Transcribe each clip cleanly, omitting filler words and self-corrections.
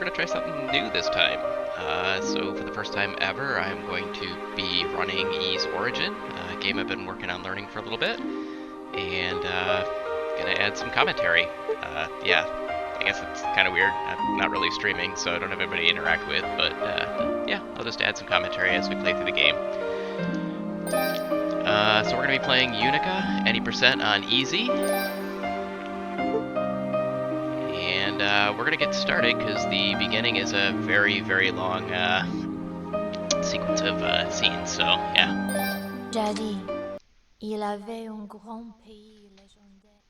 we're going to try something new this time. So for the first time ever, I'm going to be running Ys Origin, a game I've been working on learning for a little bit, and going to add some commentary. Yeah, I guess it's kind of weird. I'm not really streaming, so I don't have anybody to interact with, but yeah, I'll just add some commentary as we play through the game. So we're going to be playing Yunica, any percent on easy. And we're going to get started because the beginning is a very, very long sequence of scenes, so yeah. Jadis, il avait un grand pays légendaire.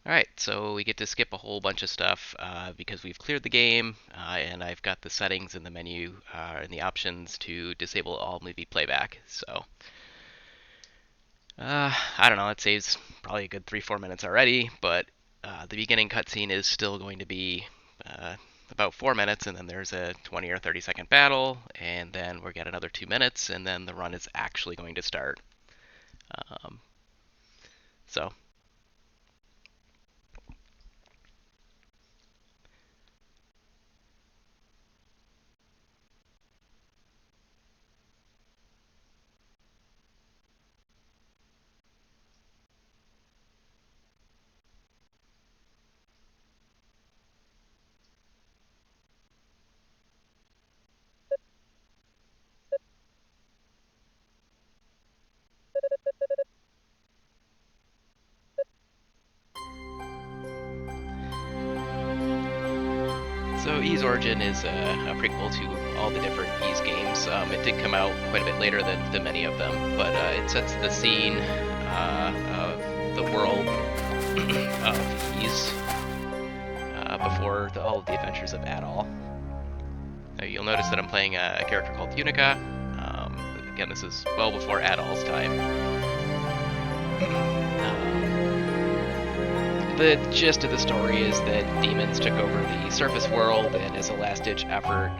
Alright, so we get to skip a whole bunch of stuff because we've cleared the game, and I've got the settings in the menu and the options to disable all movie playback, so I don't know, it saves probably a good 3-4 minutes already, but the beginning cutscene is still going to be about 4 minutes, and then there's a 20 or 30 second battle, and then we'll get another 2 minutes, and then the run is actually going to start. So Ys Origin is a prequel to all the different Ys games. It did come out quite a bit later than many of them, but it sets the scene of the world of Ys before all of the adventures of Adol. You'll notice that I'm playing a character called Yunica. Again, this is well before Adol's time. The gist of the story is that demons took over the surface world, and as a last-ditch effort,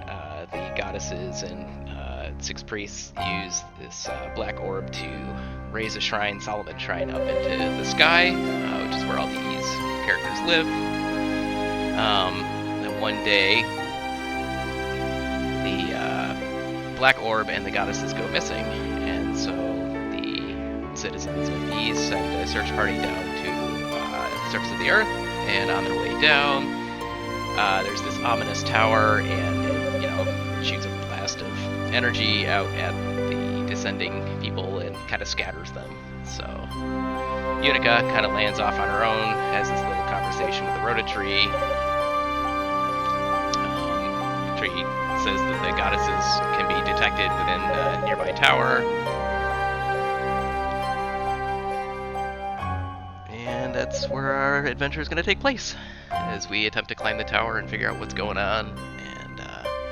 the goddesses and 6 priests used this black orb to raise a shrine, Solomon Shrine, up into the sky, which is where all the Ys characters live. Then one day, the black orb and the goddesses go missing, and so the citizens of Ys send a search party down to surface of the earth, and on their way down, there's this ominous tower, and it, shoots a blast of energy out at the descending people and kind of scatters them. So Yunica kind of lands off on her own, has this little conversation with the Rototree. The tree says that the goddesses can be detected within the nearby tower. That's where our adventure is going to take place, as we attempt to climb the tower and figure out what's going on, and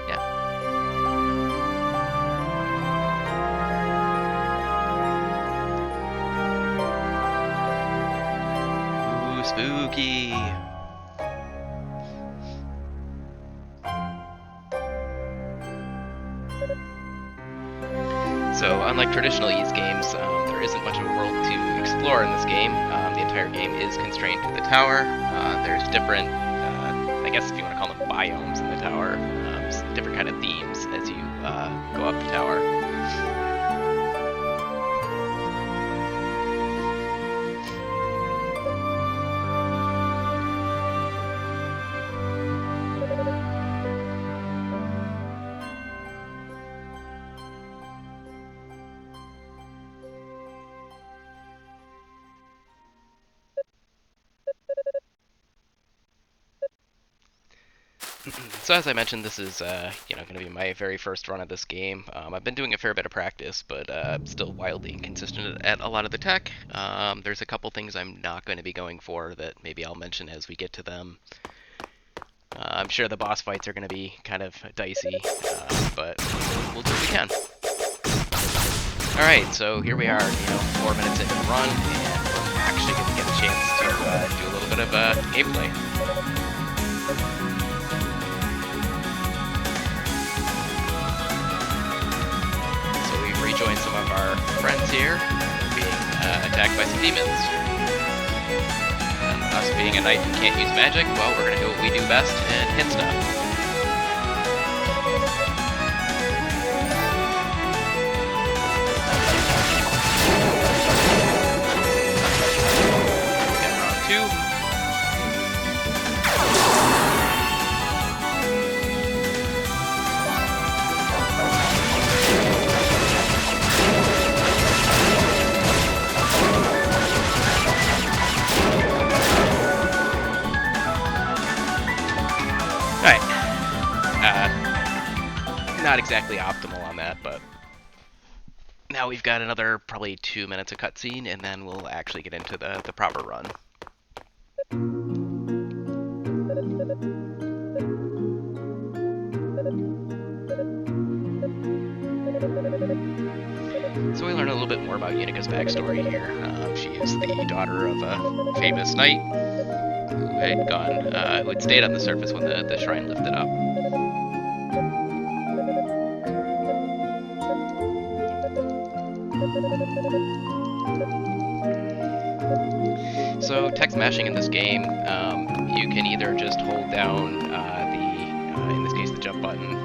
yeah. Ooh, spooky! So, unlike traditional Ys games, there isn't much of a world to explore in this game. The entire game is constrained to the tower. There's different, I guess if you want to call them biomes in the tower, different kind of themes as you go up the tower. So as I mentioned, this is going to be my very first run of this game. I've been doing a fair bit of practice, but still wildly inconsistent at a lot of the tech. There's a couple things I'm not going to be going for that maybe I'll mention as we get to them. I'm sure the boss fights are going to be kind of dicey, but we'll do what we can. Alright, so here we are, 4 minutes into the run, and we're actually going to get a chance to do a little bit of gameplay. Rejoin some of our friends here. We're being attacked by some demons. And us being a knight who can't use magic, well, we're gonna do what we do best and hit stuff. Not exactly optimal on that, but now we've got another probably 2 minutes of cutscene, and then we'll actually get into the proper run. So we learn a little bit more about Unica's backstory here. She is the daughter of a famous knight who had stayed on the surface when the shrine lifted up. So text mashing in this game, you can either just hold down in this case, the jump button,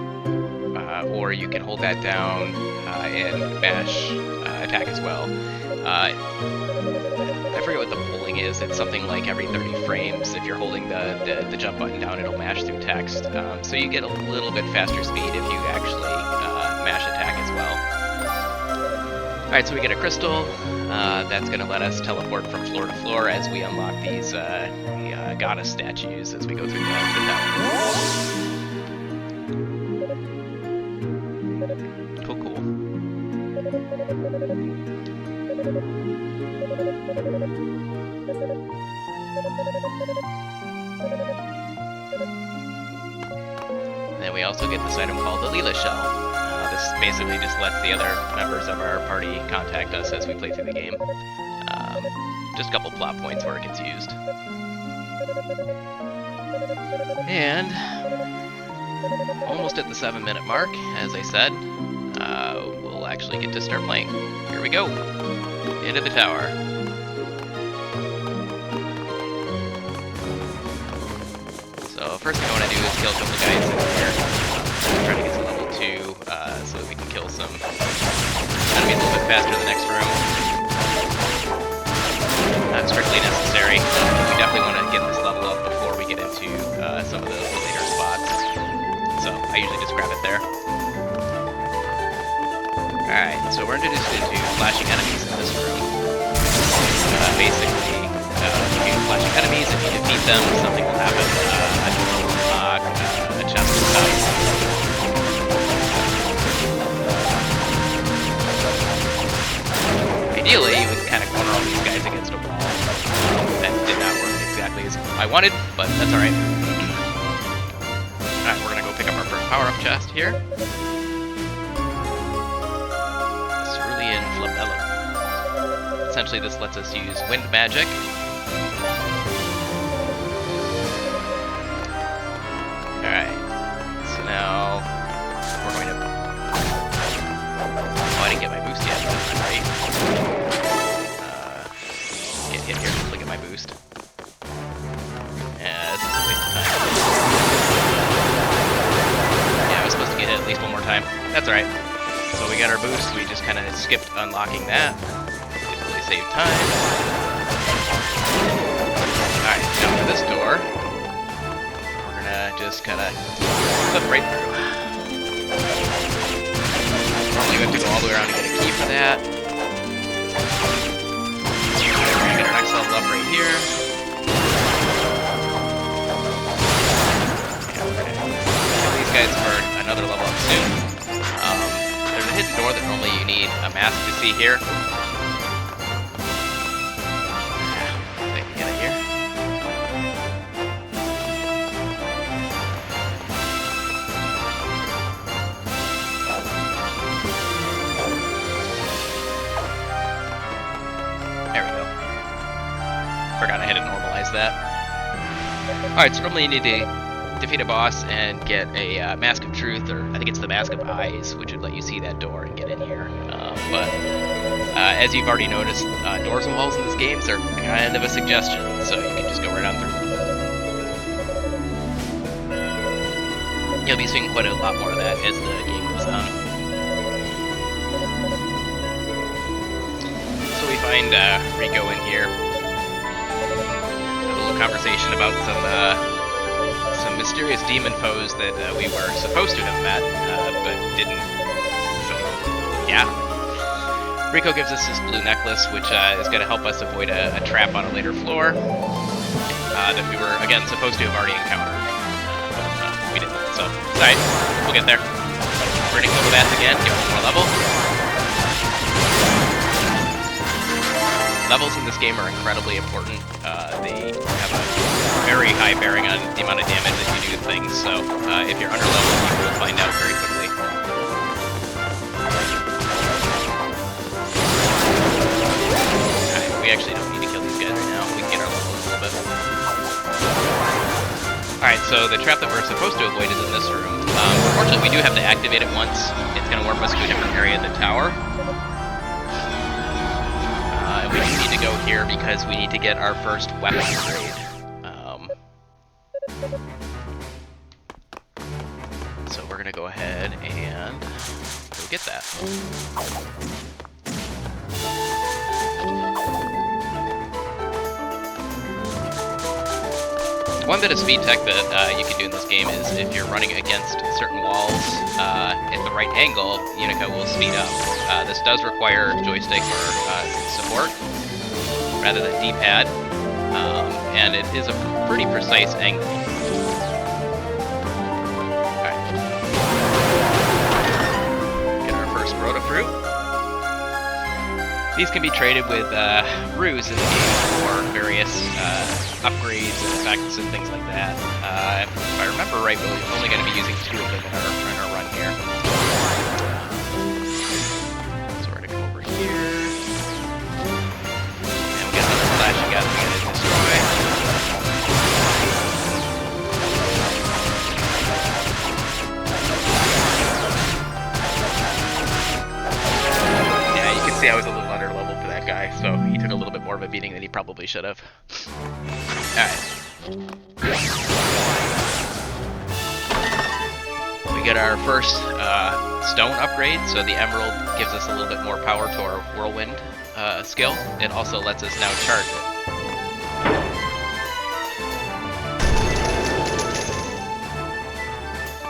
or you can hold that down and mash attack as well. I forget what the polling is. It's something like every 30 frames. If you're holding the jump button down, it'll mash through text. So you get a little bit faster speed if you actually mash attack as well. Alright, so we get a crystal. That's going to let us teleport from floor to floor as we unlock these goddess statues as we go through the tower. Cool. And then we also get this item called the Leela Shell. This basically just lets the other members of our party contact us as we play through the game. Just a couple plot points where it gets used. And almost at the 7-minute mark, as I said, we'll actually get to start playing. Here we go, into the tower. So first thing I want to do is kill a couple guys in here. Try to get to level 2 so that we can kill some enemies a little bit faster in the next room. Not strictly necessary. We definitely want to get this level up before we get into some of the later spots. So I usually just grab it there. Alright, so we're introduced into flashing enemies in this room. Basically, if you flashing enemies, if you defeat them, something will happen. A chest and stuff. Ideally, we can kind of corner all these guys against a wall. That did not work exactly as I wanted, but that's alright. Alright, we're gonna go pick up our first power-up chest here. Cerulean Flabellum. Essentially, this lets us use wind magic. Alright, so now we're going to... Oh, I didn't get my boost yet, right? Get here, look at my boost. Yeah, this is a waste of time. Yeah, I was supposed to get it at least one more time. That's alright. So we got our boost, we just kind of skipped unlocking that. Didn't really save time. Alright, now for this door, we're gonna just kind of flip right through. Normally we have to go all the way around to get a key for that. We're gonna get our next level up right here. And we're gonna kill these guys for another level up soon. There's a hidden door that normally you need a mask to see here. Get it here. There we go. Forgot I had to normalize that. Alright, so normally you need to defeat a boss and get a Mask of Truth, or I think it's the Mask of Eyes, which would let you see that door and get in here. But As you've already noticed, doors and walls in this game are kind of a suggestion, so you can just go right on through them. You'll be seeing quite a lot more of that as the game goes on. So we find Rico in here. Have a little conversation about some mysterious demon foes that we were supposed to have met, but didn't. So, yeah. Rico gives us this blue necklace, which is going to help us avoid a trap on a later floor that we were, again, supposed to have already encountered. But we didn't. So, alright, we'll get there. We're going to kill the bats again, get one more level. Levels in this game are incredibly important. They have a very high bearing on the amount of damage that you do to things, so if you're under leveled, you will find out very quickly. Alright, we actually don't need to kill these guys right now. We can get our levels a little bit. Alright, so the trap that we're supposed to avoid is in this room. Unfortunately, we do have to activate it once. It's going to warp us to a different area of the tower. And we need to go here because we need to get our first weapon upgrade. So we're going to go ahead and go get that. One bit of speed tech that you can do in this game is if you're running against certain walls at the right angle, Yunica will speed up. This does require joystick or support rather than D-pad, and it is a pretty precise angle. Alright. Get our first Rota fruit. These can be traded with Ruse in the game for various upgrades and effects and things like that. If I remember right, we're only going to be using 2 of them in our run here. So we're going to come over here. And we got another flashing gun we're going to destroy. Yeah, you can see I was a little under level for that guy, so he took a little bit more of a beating than he probably should have. Alright. We get our first stone upgrade, so the emerald gives us a little bit more power to our whirlwind skill. It also lets us now charge it.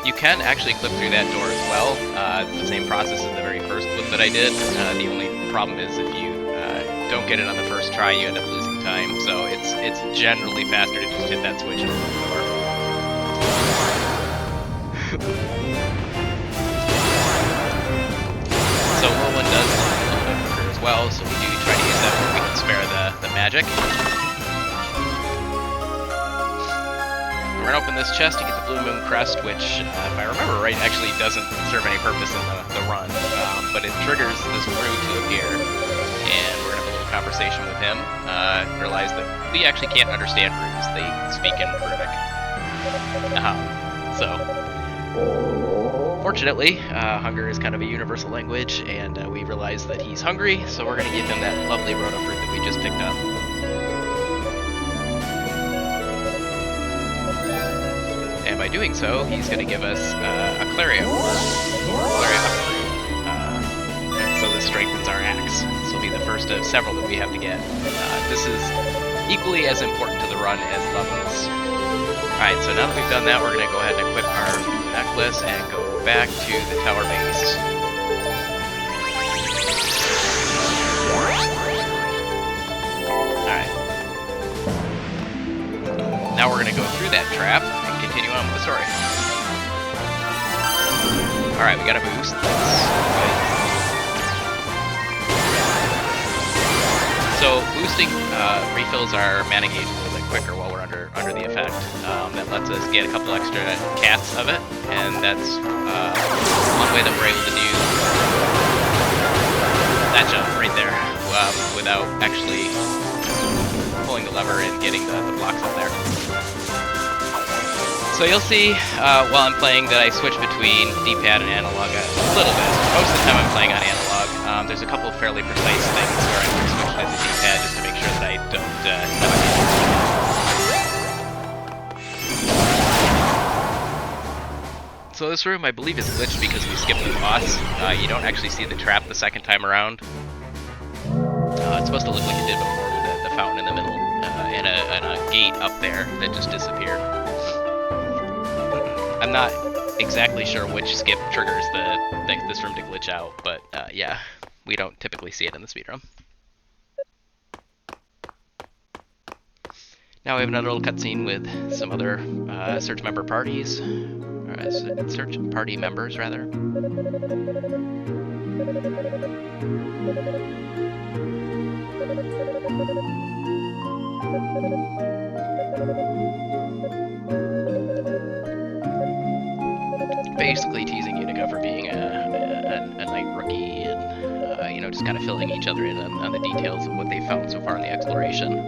You can actually clip through that door as well. It's the same process as the very first clip that I did. The only problem is if you don't get it on the first try, you end up losing time. So it's generally faster to just hit that switch and open the door. So whirlwind does a little bit quicker as well, so we do try to use that when we can spare the magic. We're gonna open this chest to get the Blue Moon Crest, which, if I remember right, actually doesn't serve any purpose in the run, but it triggers this brew to appear, and we're gonna have a little conversation with him. Realize that we actually can't understand brews; they speak in Runic. So, fortunately, hunger is kind of a universal language, and we realize that he's hungry, so we're gonna give him that lovely Rota fruit that we just picked up. And by doing so, he's going to give us a Claria upgrade. So this strengthens our axe. This will be the first of several that we have to get. This is equally as important to the run as levels. Alright, so now that we've done that, we're going to go ahead and equip our necklace and go back to the tower base. Alright. Now we're going to go through that trap and continue on with the story. Alright, we got a boost. That's good. So boosting refills our mana gauge a little bit quicker while we're under the effect. That lets us get a couple extra casts of it, and that's one way that we're able to do that jump right there without actually pulling the lever and getting the blocks up there. So you'll see while I'm playing that I switch between D-pad and analog a little bit. Most of the time I'm playing on analog. There's a couple of fairly precise things where I'm switching to the D-pad just to make sure that I don't So this room, I believe, is glitched because we skipped the boss. You don't actually see the trap the second time around. It's supposed to look like it did before with the fountain in the middle and a gate up there that just disappeared. I'm not exactly sure which skip triggers this room to glitch out, but yeah, we don't typically see it in the speedrun. Now we have another little cutscene with some other search member parties. Search party members, rather. Basically teasing Yunica for being a night rookie and, you know, just kind of filling each other in on the details of what they've found so far in the exploration.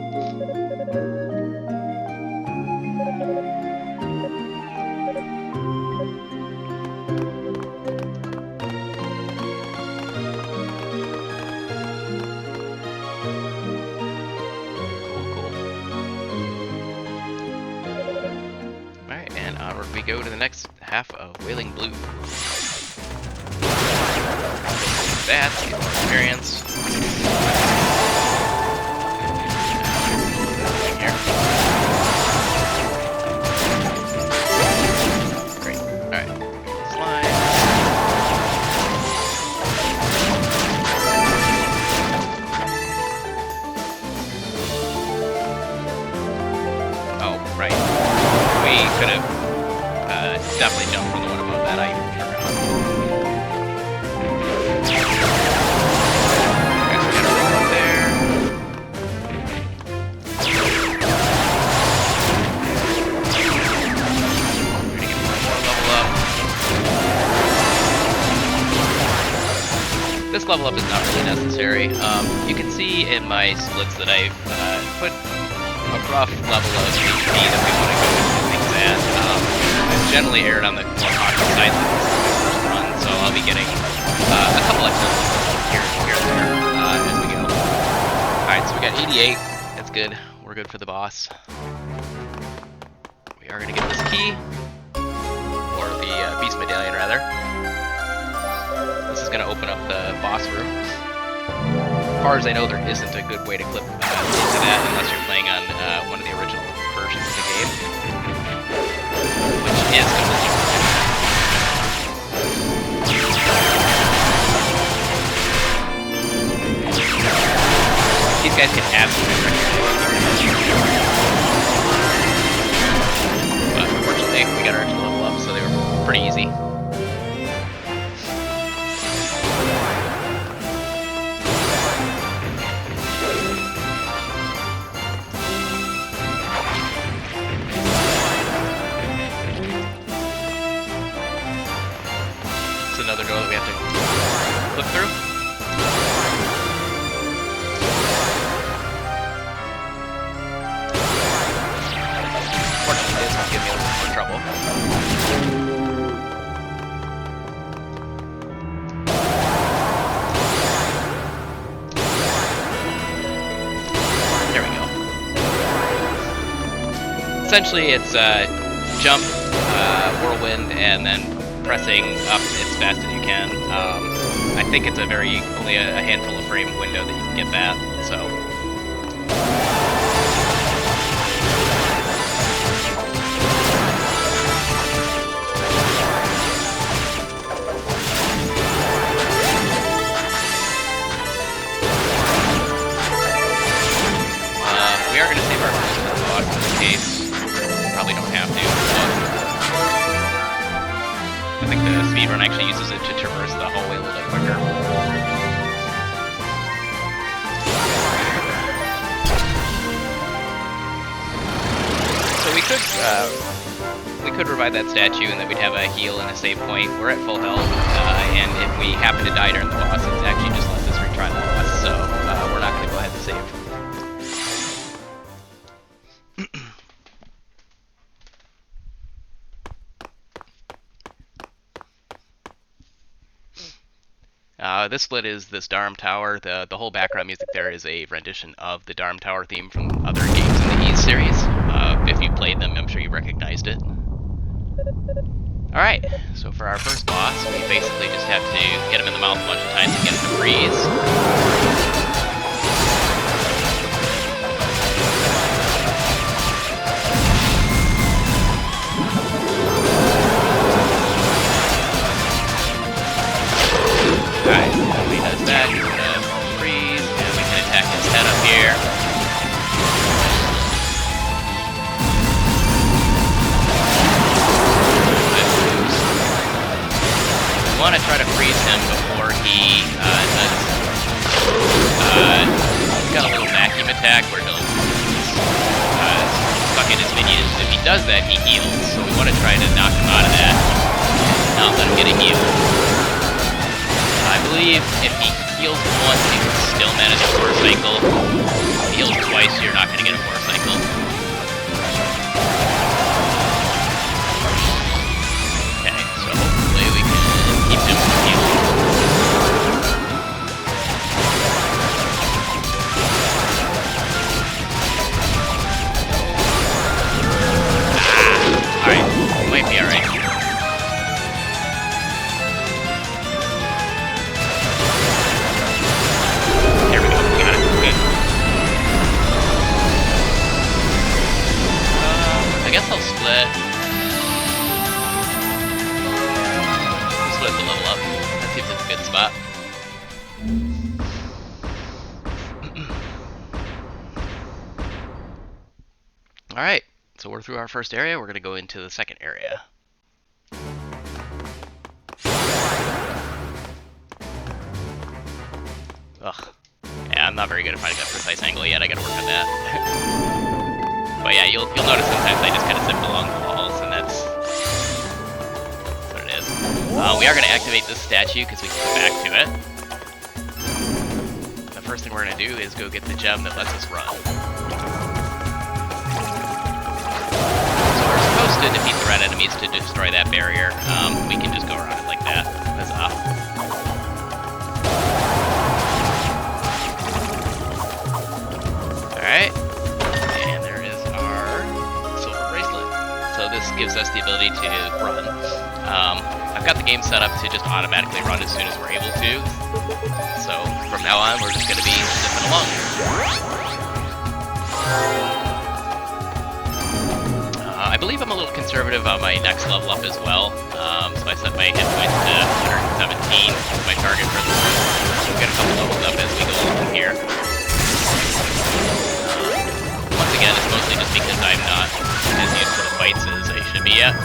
We go to the next half of Wailing Blue. That's get more experience. Here. Great. Alright. Slide. Oh, right. We could have definitely jump from the one above that. I forgot. Okay, so we gotta roll up there. We're gonna get one more level up. This level up is not really necessary. You can see in my splits that I've put a rough level of HP that we want to go into things at. I've generally erred on the more cautious side than this first run, so I'll be getting a couple extra here and there as we go. Alright, so we got 88. That's good. We're good for the boss. We are going to get this key, or the beast medallion rather. This is going to open up the boss room. As far as I know, there isn't a good way to clip into that unless you're playing on one of the original versions of the game, which is completely These guys can absolutely wreck your day. But unfortunately, we got our extra level up, so they were pretty easy. Another door that we have to look through. Fortunately, this will give me a little more trouble. There we go. Essentially, it's jump, whirlwind, and then pressing up as fast as you can. I think it's only a handful of frame window that you can get that, so. We are going to save our first for the boss in this case. Probably don't have to. I think the speedrun actually uses it to traverse the hallway a little bit quicker. So we could revive that statue and then we'd have a heal and a save point. We're at full health, and if we happen to die during the boss, it actually just lets us retry the boss, so we're not going to go ahead and save. This split is this Dharm Tower. The whole background music there is a rendition of the Dharm Tower theme from other games in the Ys series. If you played them, I'm sure you recognized it. Alright, so for our first boss, we basically just have to hit him in the mouth a bunch of times and get him to freeze. Alright, when he does that, he's gonna freeze, and we can attack his head up here. We want to try to freeze him before he does. He's got a little vacuum attack where he'll suck in his minions. If he does that, he heals, so we want to try to knock him out of that. Not let him get a heal. I believe if he heals once, he can still manage a 4-cycle. If he heals twice, you're not going to get a 4-cycle. Okay, so hopefully we can keep him from healing. Alright, might be alright. There we go, we got it, good. I guess I'll split. Split the level up. That seems like a good spot. Alright, so we're through our first area, we're going to go into the second area. Ugh. Yeah, I'm not very good at finding that precise angle yet, I gotta work on that. But yeah, you'll notice sometimes I just kind of zip along the walls, and that's what it is. We are going to activate this statue because we can go back to it. The first thing we're going to do is go get the gem that lets us run. So we're supposed to defeat the red enemies to destroy that barrier. We can just go around it like that. Huzzah. Alright. And there is our silver bracelet. So this gives us the ability to run. I've got the game set up to just automatically run as soon as we're able to. So from now on, we're just going to be zipping along. I believe I'm a little conservative on my next level up as well. So I set my hit points to 117 as my target for this one. So we'll get a couple levels up as we go along here. Once again, it's mostly just because I'm not as used to the fights as I should be yet.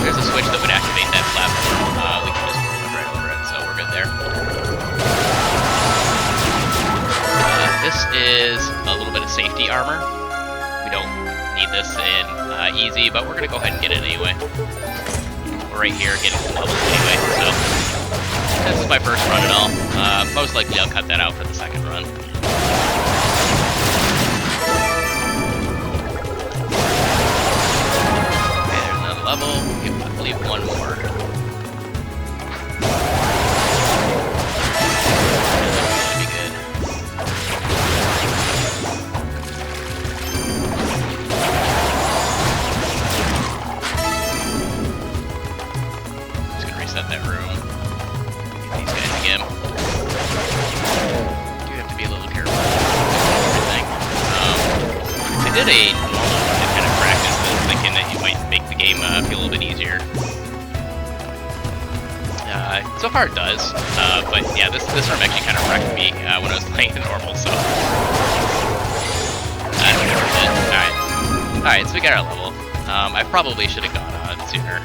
There's a switch that would activate that platform. We can just run right over it, so we're good there. This is a little bit of safety armor. We don't need this in easy, but we're going to go ahead and get it anyway. We're right here getting some levels anyway, so this is my first run and all. Most likely I'll cut that out for the second run. Okay, there's another level. I believe one more. Should be good. Just gonna reset that room. Get these guys again. Do have to be a little careful with everything. I did a normal one to kind of practice this, thinking that you might make the game feel a little bit easier. So far it does, but yeah, this room actually kind of wrecked me when I was playing the normal, so that's worth it. Alright, so we got our level. I probably should have gone on sooner.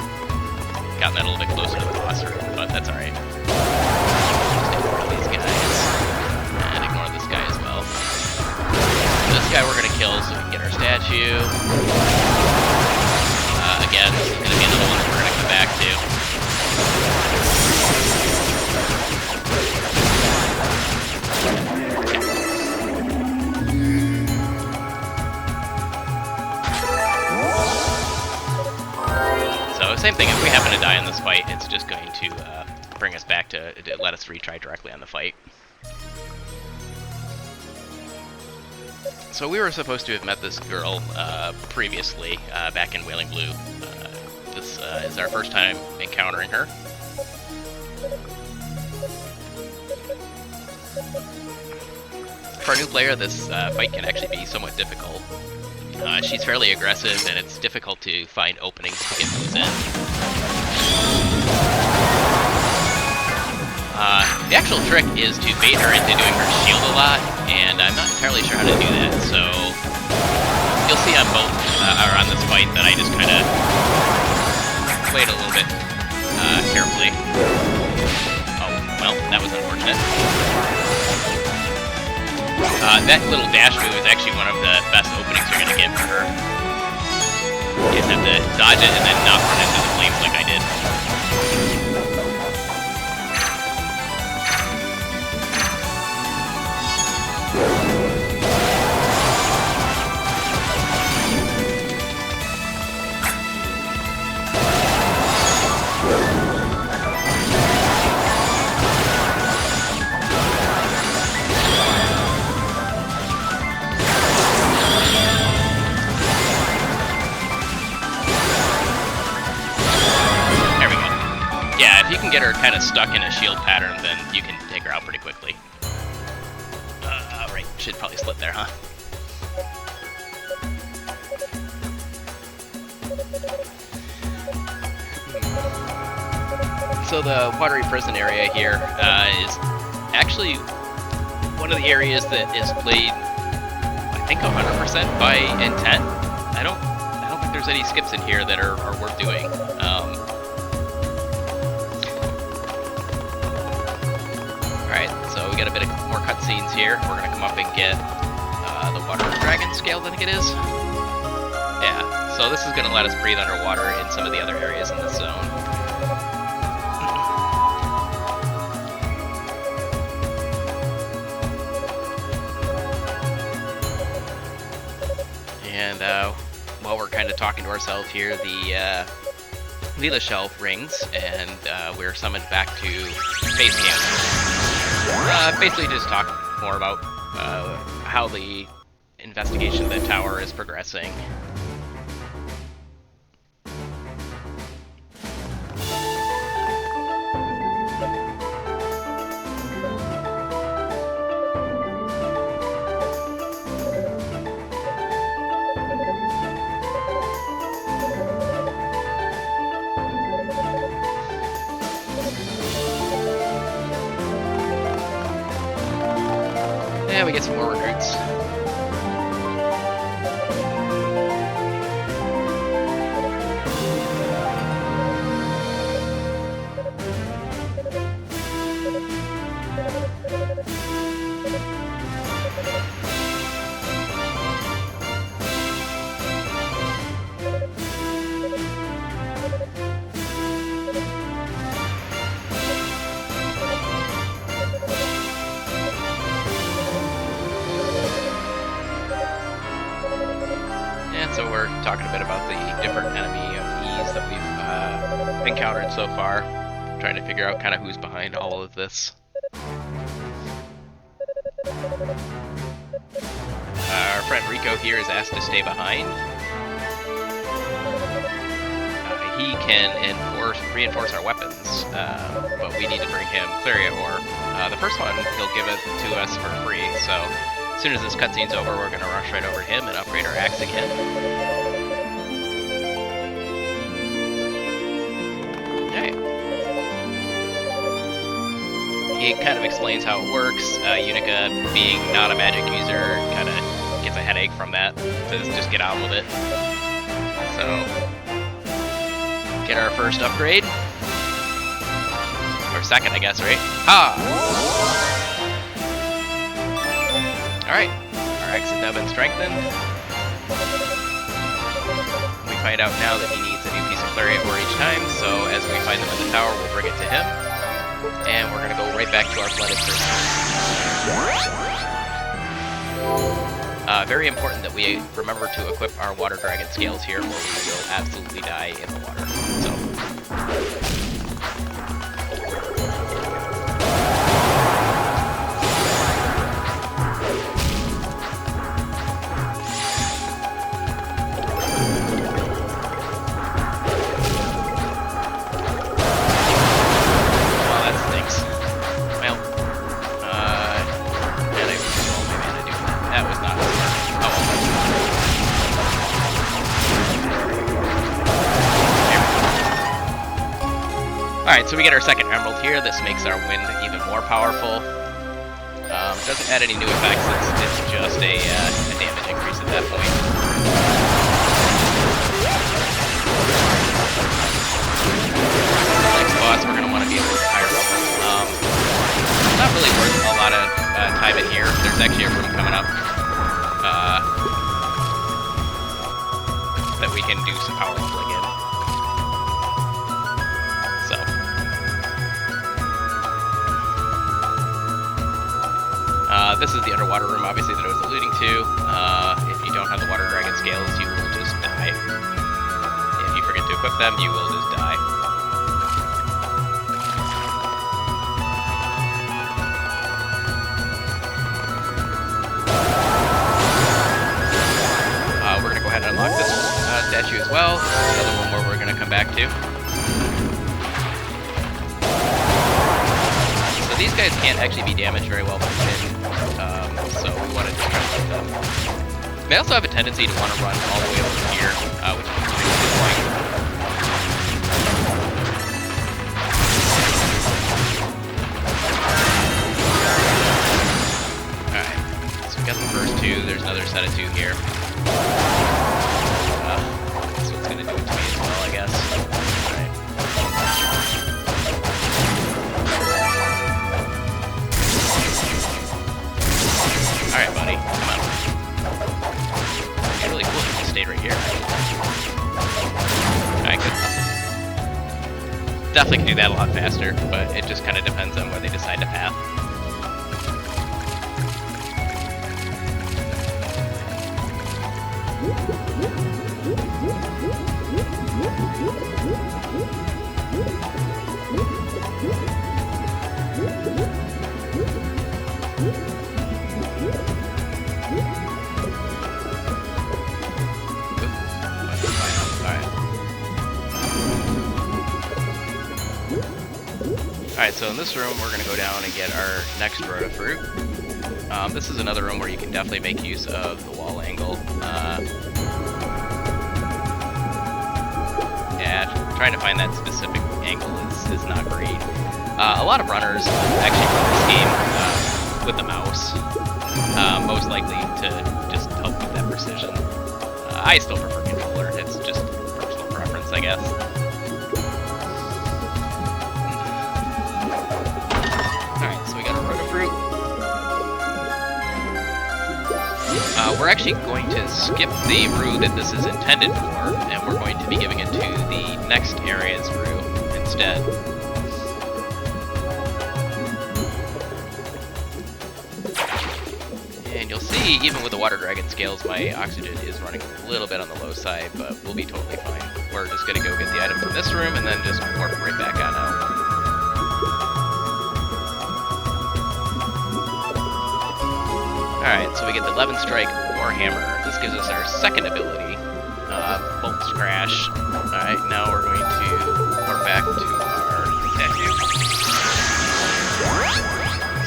Gotten that a little bit closer to the boss room, but that's alright. Just ignore these guys. And ignore this guy as well. This guy we're gonna kill so we can get our statue. Again, this is going to be another one that we're going to come back to. So, same thing, if we happen to die in this fight, it's just going to bring us back to let us retry directly on the fight. So we were supposed to have met this girl previously, back in Wailing Blue. This is our first time encountering her. For a new player, this fight can actually be somewhat difficult. She's fairly aggressive, and it's difficult to find openings to get moves in. The actual trick is to bait her into doing her shield a lot, and I'm not entirely sure how to do that, so you'll see on both, or on this fight, that I just kind of played a little bit carefully. Oh, well, that was unfortunate. That little dash move is actually one of the best openings you're going to get for her. You just have to dodge it and then not run into the flames like I did. If you can get her kind of stuck in a shield pattern, then you can take her out pretty quickly. Right, should probably split there, huh? So the watery prison area here is actually one of the areas that is played, I think, 100% by intent. I don't think there's any skips in here that are worth doing. So we got a bit of more cutscenes here. We're gonna come up and get the water dragon scale, I think it is. Yeah, so this is gonna let us breathe underwater in some of the other areas in this zone. And while we're kind of talking to ourselves here, the Lila Shelf rings, and we're summoned back to base camp. Basically just talk more about how the investigation of the tower is progressing. Yeah, we get some more recruits. So we're talking a bit about the different enemy of ease that we've encountered so far, trying to figure out kind of who's behind all of this. Our friend Rico here is asked to stay behind. He can reinforce our weapons, but we need to bring him Claria ore. The first one, he'll give it to us for free, so as soon as this cutscene's over, we're going to rush right over to him and upgrade our axe again. Alright. He kind of explains how it works. Yunica, being not a magic user, kind of gets a headache from that, to just get on with it. So, get our first upgrade. Or second, I guess, right? Ha! Alright, our axe has now been strengthened. We find out now that he needs a new piece of clariot ore each time, so as we find them in the tower, we'll bring it to him. And we're going to go right back to our flooded prison. Very important that we remember to equip our water dragon scales here, or we will absolutely die in the water. So. Alright, so we get our second emerald here. This makes our wind even more powerful. Doesn't add any new effects, it's just a damage increase at that point. Next boss, we're going to want to be a little higher level. Not really worth a lot of time in here. There's actually a room coming up that we can do some power leveling in. This is the underwater room, obviously, that I was alluding to. If you don't have the water dragon scales, you will just die. If you forget to equip them, you will just die. We're going to go ahead and unlock this statue as well. Another one where we're going to come back to. So these guys can't actually be damaged very well by wind. So we want to try to fight them. They also have a tendency to want to run all the way over here, which is extremely annoying. Alright, so we got the first two. There's another set of two here. So it's going to do it to me as well, I guess. Alright. Alright, buddy, come on. It'd be really cool if you just stayed right here. I could definitely can do that a lot faster, but it just kind of depends on where they decide to path. Alright, so in this room, we're going to go down and get our next Rota fruit. This is another room where you can definitely make use of the wall angle. Yeah, trying to find that specific angle is not great. A lot of runners actually run this game with the mouse, most likely to just help with that precision. I still prefer controller, it's just personal preference, I guess. Alright, so we got a Rota fruit. We're actually going to skip the roux that this is intended for, and we're going to be giving it to the next area's roux instead. And you'll see, even with the water dragon scales, my oxygen is running a little bit on the low side, but we'll be totally fine. We're just going to go get the item from this room and then just warp right back on out. Alright, so we get the 11 Strike Warhammer. This gives us our second ability, Bolt's Crash. Alright, now we're going to warp back to our statue.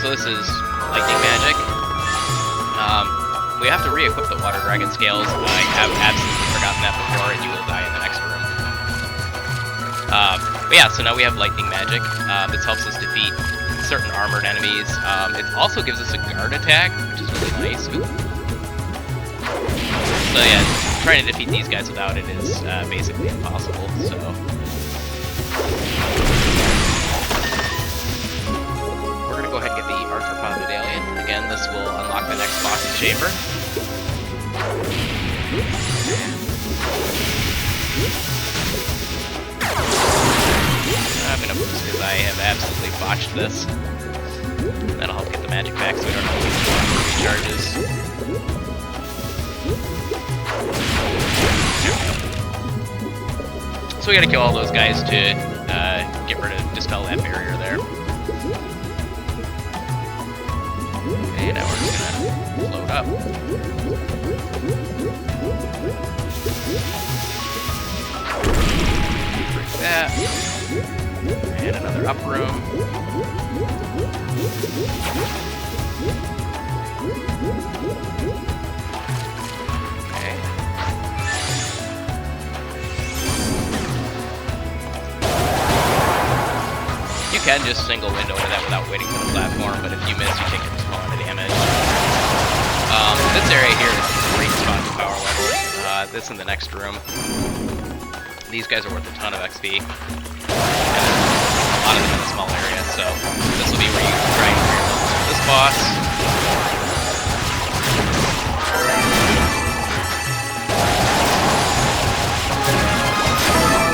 So this is lightning magic. We have to re-equip the water dragon scales. I have absolutely forgotten that before, and you will die in the next room. But yeah, so now we have lightning magic. This helps us defeat certain armored enemies. It also gives us a guard attack, which is really nice. Ooh. So yeah, trying to defeat these guys without it is basically impossible, so... We're gonna go ahead and get the arthropod medallion. Again, this will unlock the next boss's chamber. I'm gonna boost because I have absolutely botched this. That'll help get the magic back so we don't have to recharges. So we gotta kill all those guys to get rid of, dispel that barrier there. Okay, now we're just gonna float up. Break that. And another up room. Okay. You can just single window into that without waiting for the platform, but if you miss, you take a small amount of damage. This area here is a great spot for power level. This in the next room. These guys are worth a ton of XP. And a lot of them in a small area, so this will be where you can try and clear levels for this boss.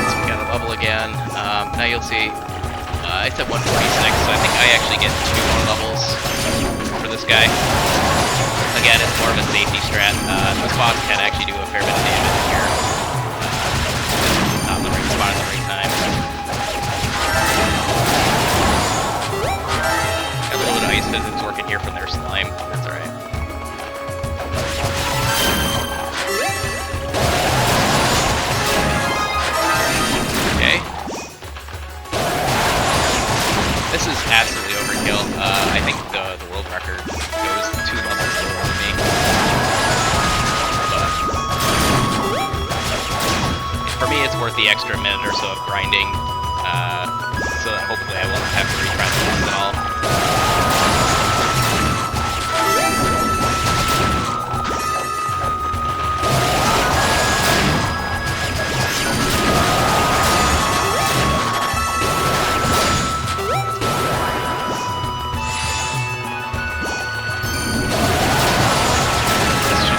So we got a level again. Now you'll see, I said 146, so I think I actually get 2 more levels for this guy. Again, it's more of a safety strat. This boss can actually do a fair bit of damage here. Not in the right spot at the right time. Got a little bit of ice physics working here from their slime. That's alright. Okay. This is absolutely overkill. I think the world record goes 2 levels lower than me. But for me, it's worth the extra minute or so of grinding, so that hopefully I won't have to retry the boss at all.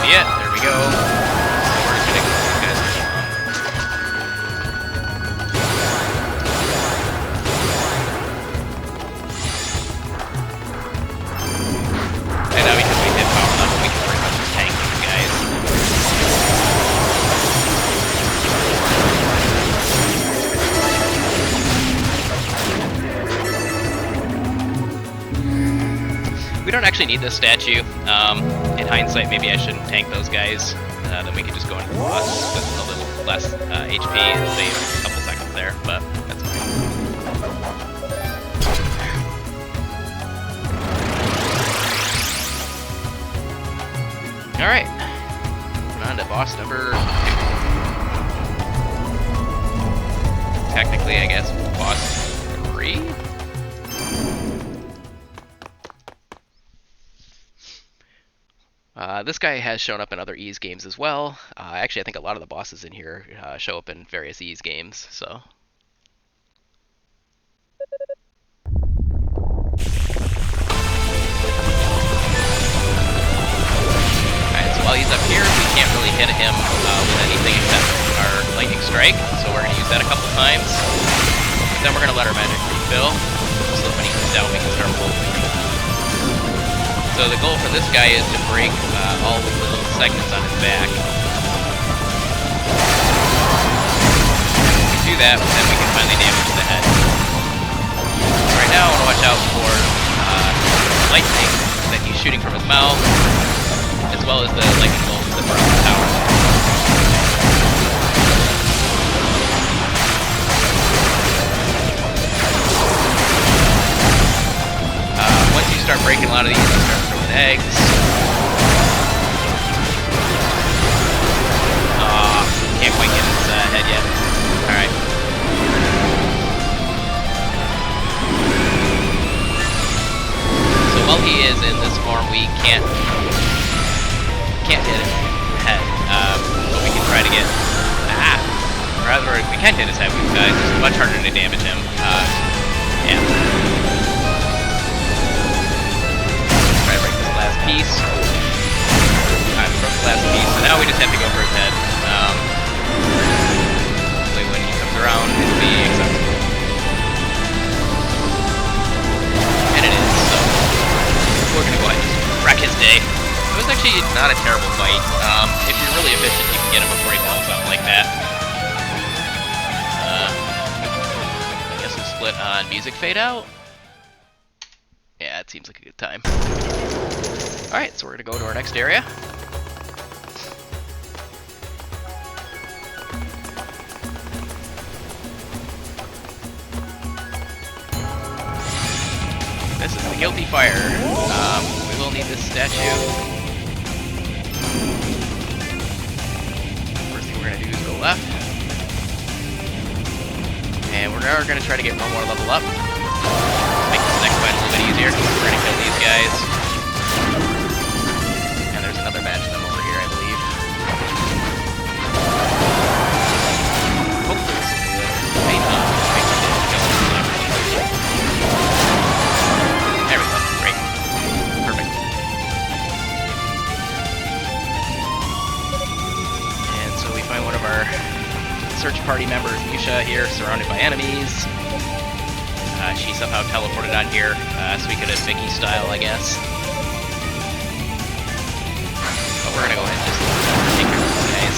Yeah, there we go. So we're just gonna get these guys along. And now because we hit power level, we can pretty much just tank these guys. We don't actually need this statue. In hindsight, maybe I shouldn't tank those guys. Then we could just go into the boss with a little less HP and save a couple seconds there, but that's fine. Alright. On to boss number 2. Technically, I guess, boss 3? This guy has shown up in other Ys games as well. Actually, I think a lot of the bosses in here show up in various Ys games, so. Alright, so while he's up here, we can't really hit him with anything except our lightning strike, so we're going to use that a couple times. Then we're going to let our magic refill, so that when he comes down, we can start pulling. So the goal for this guy is to break all of the little segments on his back. If we do that, then we can finally damage the head. Right now, I want to watch out for lightning that he's shooting from his mouth, as well as the lightning bolts that burn the tower. Once you start breaking a lot of these, you start throwing eggs. Can't quite get his head yet. Alright. So while he is in this form, we can't hit his head, but we can try to get... Rather, we can hit his head, it's just much harder to damage him. Yeah. Piece. Alright, we broke the last piece, so now we we just have to go for his head. Hopefully when he comes around, it'll be acceptable. And it is, so we're gonna go ahead and just wreck his day. It was actually not a terrible fight. If you're really efficient, you can get him before he falls out like that. I guess we'll split on music fade out. Yeah, it seems like a good time. Alright, so we're gonna go to our next area. This is the Guilty Fire. We will need this statue. First thing we're gonna do is go left. And we're now gonna try to get one more level up. Make this next fight a little bit easier. We're gonna kill these guys. And there's another match of them over here, I believe. Hopefully this will do it. May not. There we go. Great. Perfect. And so we find one of our search party members, Yunica, here, surrounded by enemies. She somehow teleported on here, so we could have Mickey style, I guess. But we're gonna go ahead and just take care of these guys.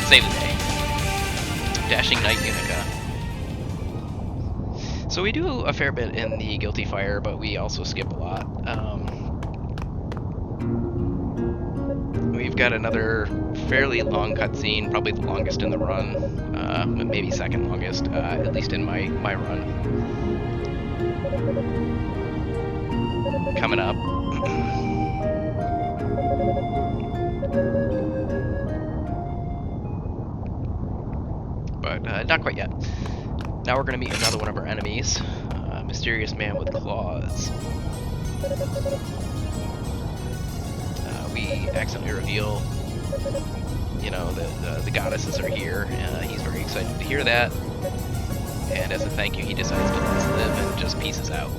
Save the day. Dashing Knight Yunica. So we do a fair bit in the Guilty Fire, but we also skip a lot. We've got another fairly long cutscene, probably the longest in the run, maybe second longest, at least in my run. Coming up. But not quite yet. Now we're going to meet another one of our enemies, Mysterious Man with Claws. We accidentally reveal, you know, that the goddesses are here. He's very excited to hear that, and as a thank you, he decides to let us live and just pieces out.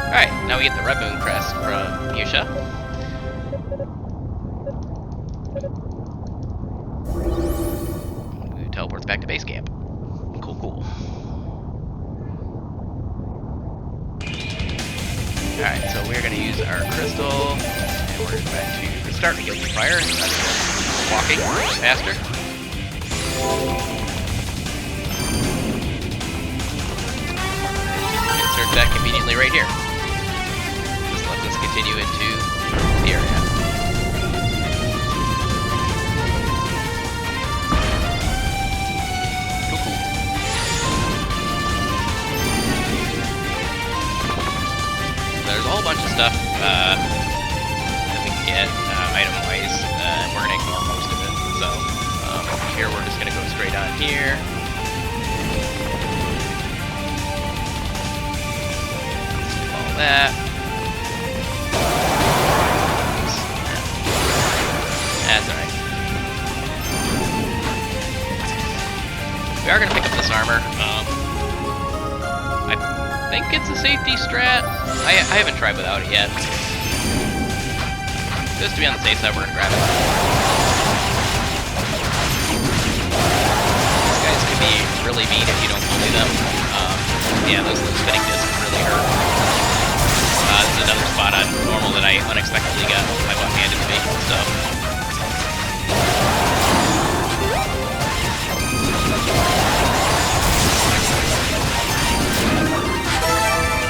Alright, now we get the Red Moon Crest from Yunica. Who teleports back to base camp. Cool, cool. Alright, so we're going to use our crystal, and we're going to restart the Guilty Fire. Walking faster. Insert that conveniently right here. Just lets us continue into the area. Cool, cool. There's a whole bunch of stuff that we can get item-wise, and we're going to ignore most of it. So here we're just going to go straight on here. That. Oops. That's alright. We are going to pick up this armor. I think it's a safety strat. I haven't tried without it yet. Just to be on the safe side, we're going to grab it. These guys can be really mean if you don't bully them. Yeah, those spinning discs really hurt. This is another spot on normal that I unexpectedly got my butt handed to me, so.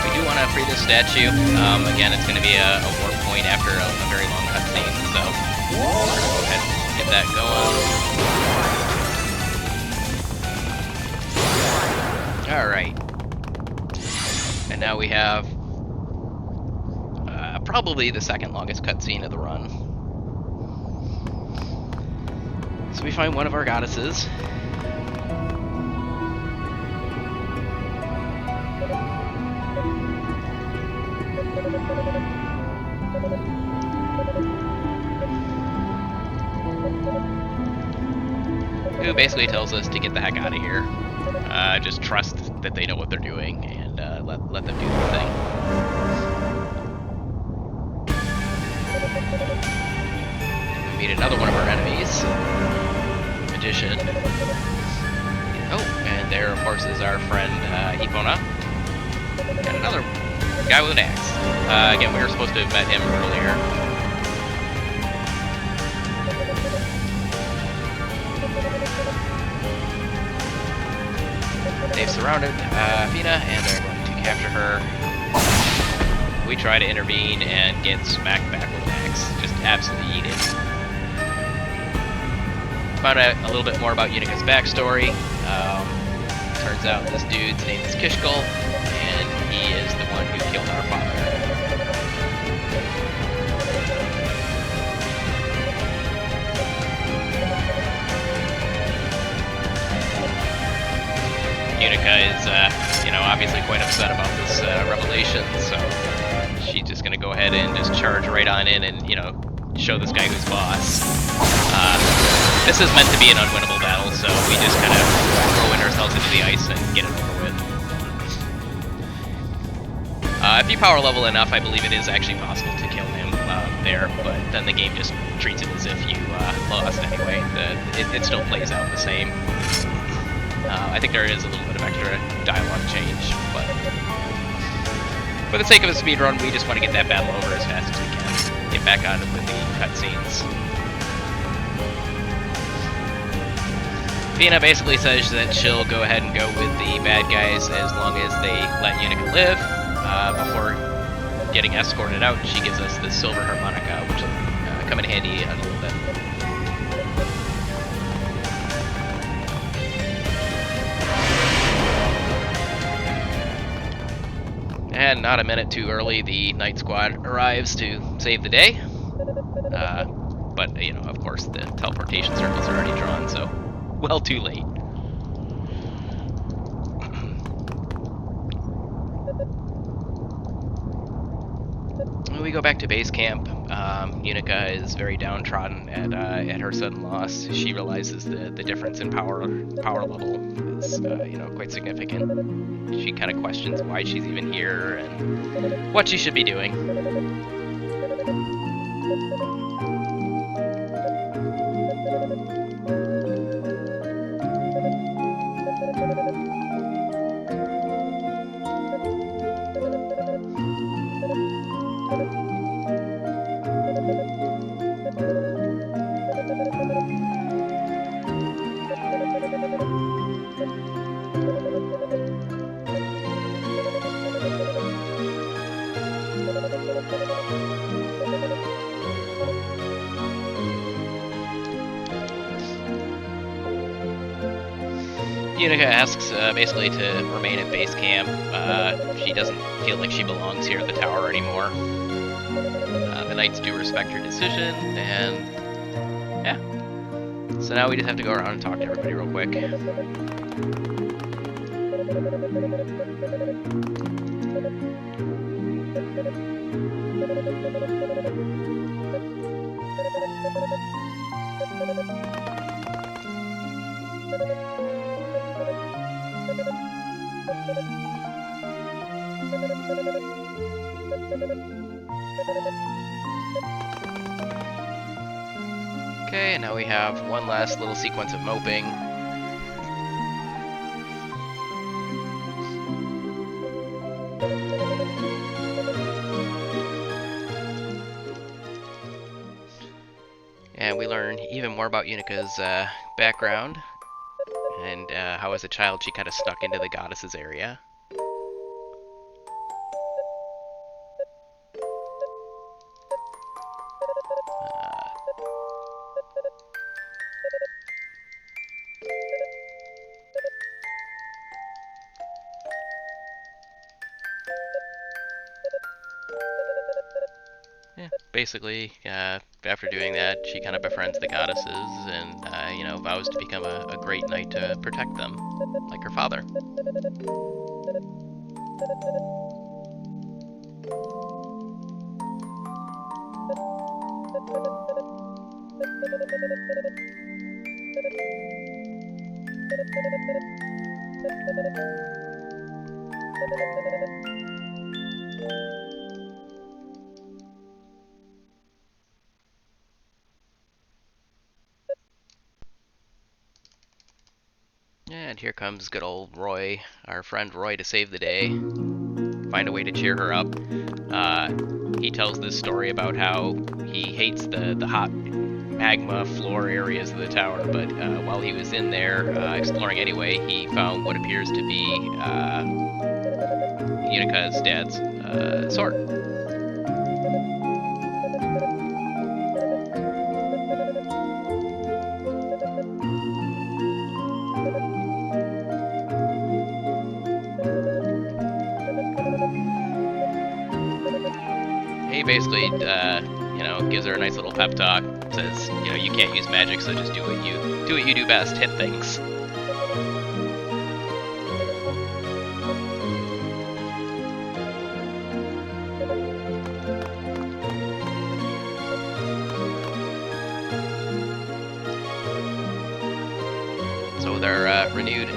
We do want to free this statue. Again, it's going to be a warp point after a very long cutscene, so we're going to go ahead and get that going. Alright. And now we have probably the second longest cutscene of the run. So we find one of our goddesses. who basically tells us to get the heck out of here. Just trust that they know what they're doing and let them do their thing. We meet another one of our enemies, Magician. Oh, and there, of course, is our friend Epona. And another guy with an axe. Again, we were supposed to have met him earlier. They've surrounded Fina, and they're going to capture her. We try to intervene and get smacked back with an axe. Just absolutely eat it. Found out a little bit more about Unica's backstory. Turns out this dude's name is Kishkul, and he is the one who killed our father. Yunica is, obviously quite upset about this revelation, so she's just gonna go ahead and just charge right on in and, show this guy who's boss. This is meant to be an unwinnable battle, so we just kind of throw in ourselves into the ice and get it over with. If you power level enough, I believe it is actually possible to kill him there, but then the game just treats it as if you lost anyway. It still plays out the same. I think there is a little bit of extra dialogue change, but for the sake of a speedrun, we just want to get that battle over as fast as we can. Get back on with the cutscenes. Fina basically says that she'll go ahead and go with the bad guys as long as they let Yunica live. Before getting escorted out, she gives us the silver harmonica, which will come in handy in a little bit. And not a minute too early, the Night Squad arrives to save the day. But, of course, the teleportation circles are already drawn, so well too late. We go back to base camp. Yunica is very downtrodden at her sudden loss. She realizes the difference in power level is quite significant. She kind of questions why she's even here and what she should be doing. Yunica asks basically to remain at base camp. She doesn't feel like she belongs here at the tower anymore. The knights do respect her decision, and yeah. So now we just have to go around and talk to everybody real quick. Okay, and now we have one last little sequence of moping. And we learn even more about Unica's background, and how as a child she kind of snuck into the goddess's area. Yeah, basically, after doing that, she kind of befriends the goddesses and, vows to become a great knight to protect them, like her father. And here comes good old Roy, our friend Roy, to save the day. Find a way to cheer her up. He tells this story about how he hates the hot magma floor areas of the tower, but while he was in there exploring anyway, he found what appears to be Yunica's dad's sword. He basically, gives her a nice little pep talk. Says, you can't use magic, so just do what you do best. Hit things. So with our renewed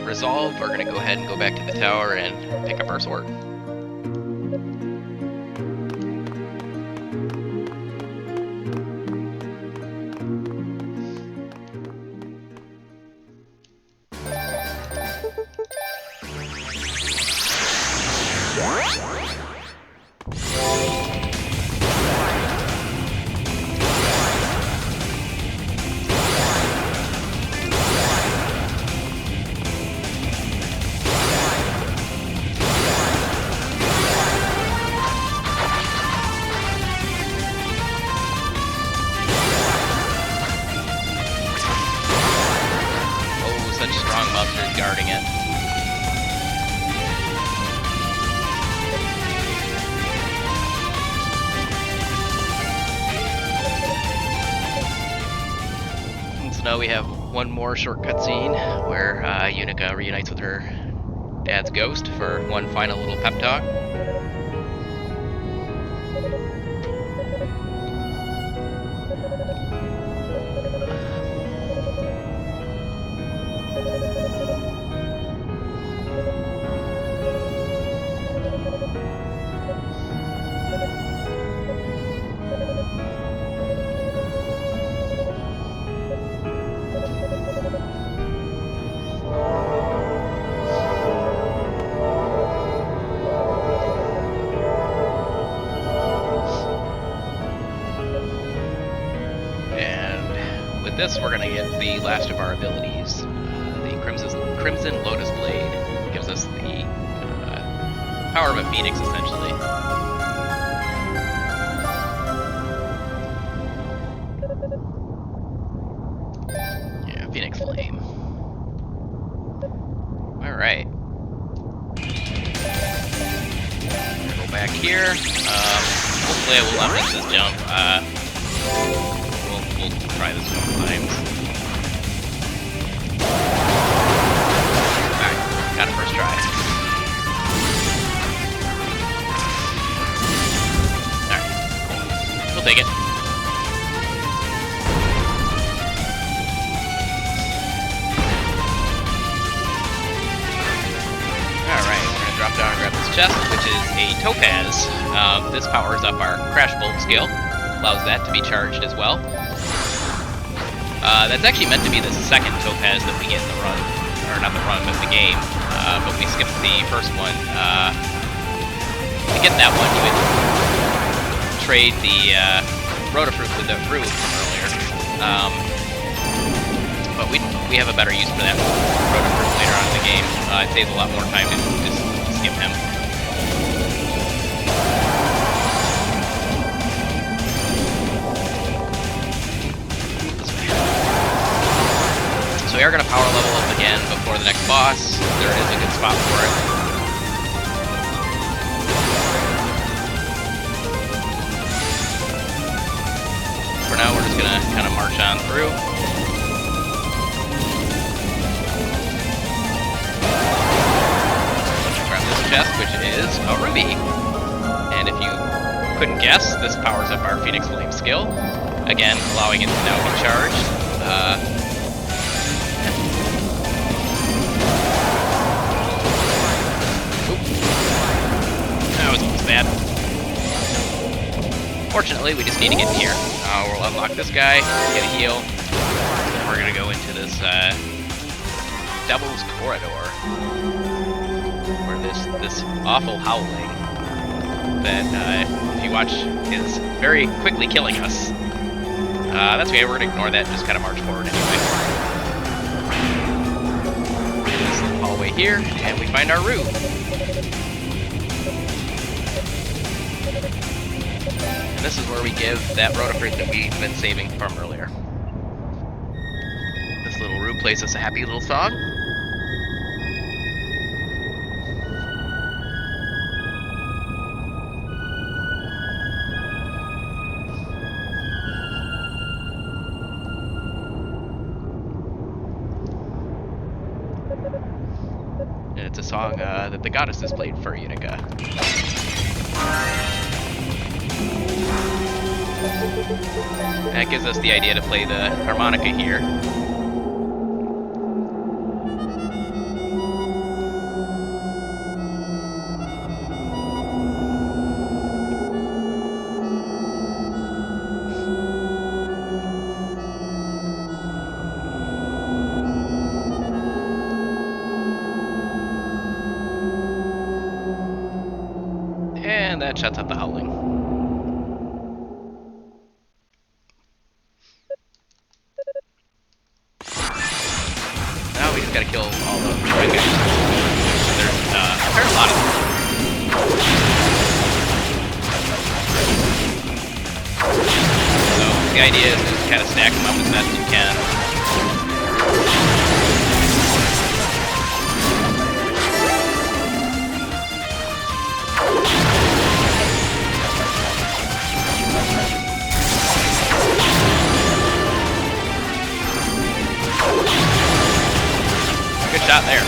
resolve, we're gonna go ahead and go back to the tower and pick up our sword. Guarding it. And so now we have one more short cutscene where Yunica reunites with her dad's ghost for one final little pep talk. With this, we're going to get the last of our abilities. The Crimson Lotus Blade gives us the power of a phoenix, essentially. Yeah, Phoenix Flame. Alright. Go back here. Hopefully I will not miss this jump. We'll try this a couple times. Alright, got it first try. Alright, we'll take it. Alright, we're gonna drop down and grab this chest, which is a topaz. This powers up our Crash Bolt skill. Allows that to be charged as well. That's actually meant to be the second topaz that we get in the run. Or not the run, but the game. But we skipped the first one. To get that one, you would trade the Rotafruit with the fruit from earlier. But we have a better use for that Rotafruit later on in the game. It saves a lot more time to just skip him. So we are going to power level up again before the next boss. There is a good spot for it. For now, we're just going to kind of march on through. Grab this chest, which is a ruby. And if you couldn't guess, this powers up our Phoenix Flame skill. Again, allowing it to now be charged. bad. Fortunately, we just need to get in here. We'll unlock this guy, get a heal, and we're gonna go into this Devil's Corridor, where this awful howling that, if you watch, is very quickly killing us. That's okay, we're gonna ignore that and just kind of march forward anyway. This little hallway here, and we find our room. And this is where we give that rotafruit that we've been saving from earlier. This little room plays us a happy little song. It's a song that the goddesses played for Yunica. That gives us the idea to play the harmonica here. And that shuts up the howling. Now we just gotta kill all the bad guys. There's a lot of them. So the idea is to just kind of stack them up as best as you can. Good shot there.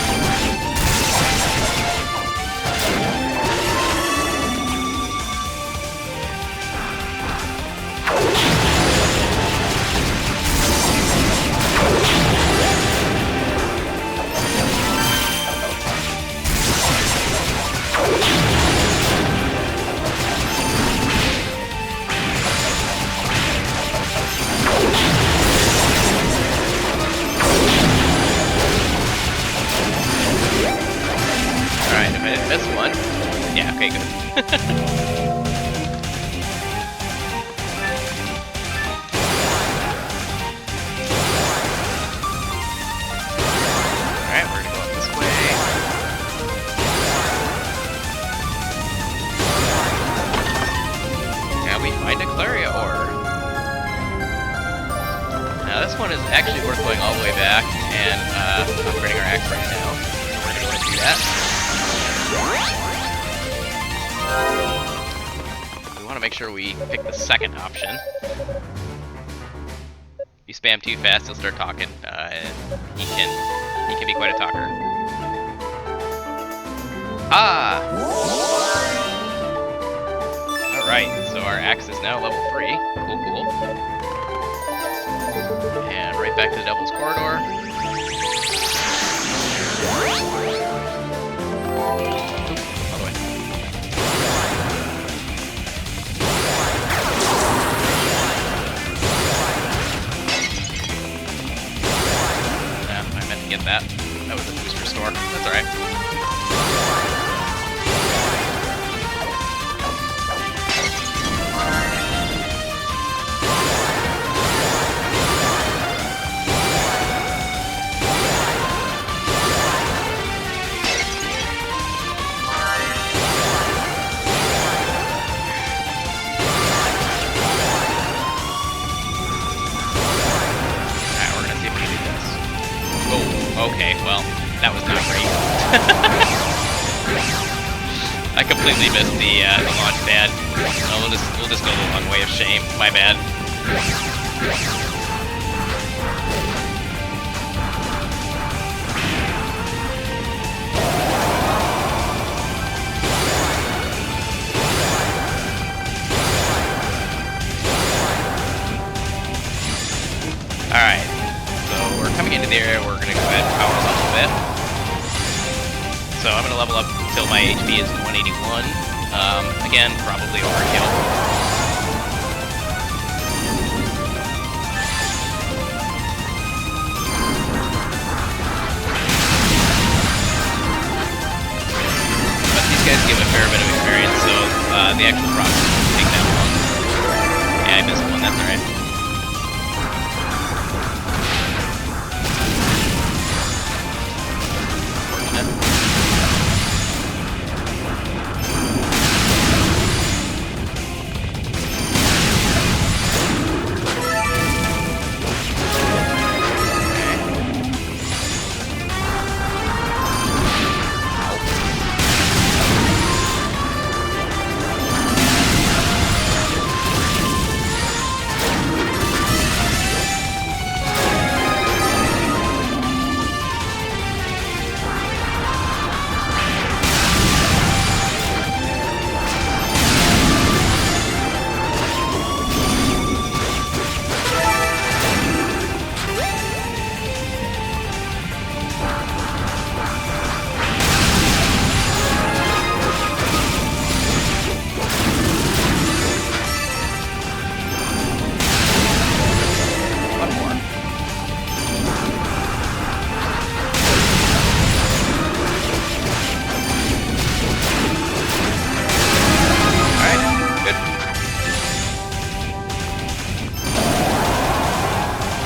Alright, if I didn't miss one. Yeah, okay, good. Alright, we're gonna go up this way. Now we find a Claria ore. Now this one is actually worth going all the way back and upgrading our axe right now. We're gonna want to do that. We want to make sure we pick the second option. If you spam too fast, he'll start talking, and he can be quite a talker. Ah! Alright, so our axe is now level 3. Cool, cool. And right back to the Devil's Corridor. Get that. That was a booster store. That's alright. Okay, well, that was not great. I completely missed the launch pad. No, we'll just go the long way of shame. My bad. Alright. We're coming into the area, we're going to go ahead and power us up a bit. So I'm going to level up until my HP is 181. Again, probably overkill. But these guys give a fair bit of experience, so the actual process won't take that long. Yeah, I missed one, that's alright.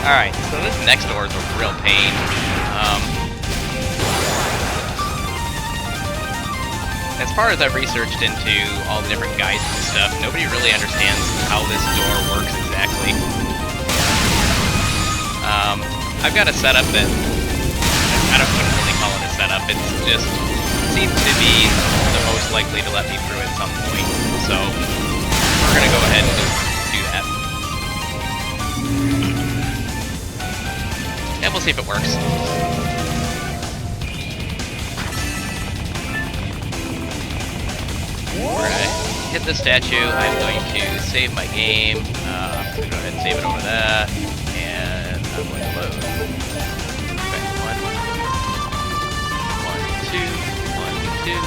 Alright, so this next door is a real pain. As far as I've researched into all the different guides and stuff, nobody really understands how this door works exactly. I've got a setup that, I wouldn't really call it a setup, it's just seems to be the most likely to let me through at some point. So, we're gonna go ahead and just do that. And we'll see if it works. We're gonna hit the statue. I'm going to save my game. I'm gonna go ahead and save it over there. And I'm going to load. Okay, 1, 2, 1, 2, 2.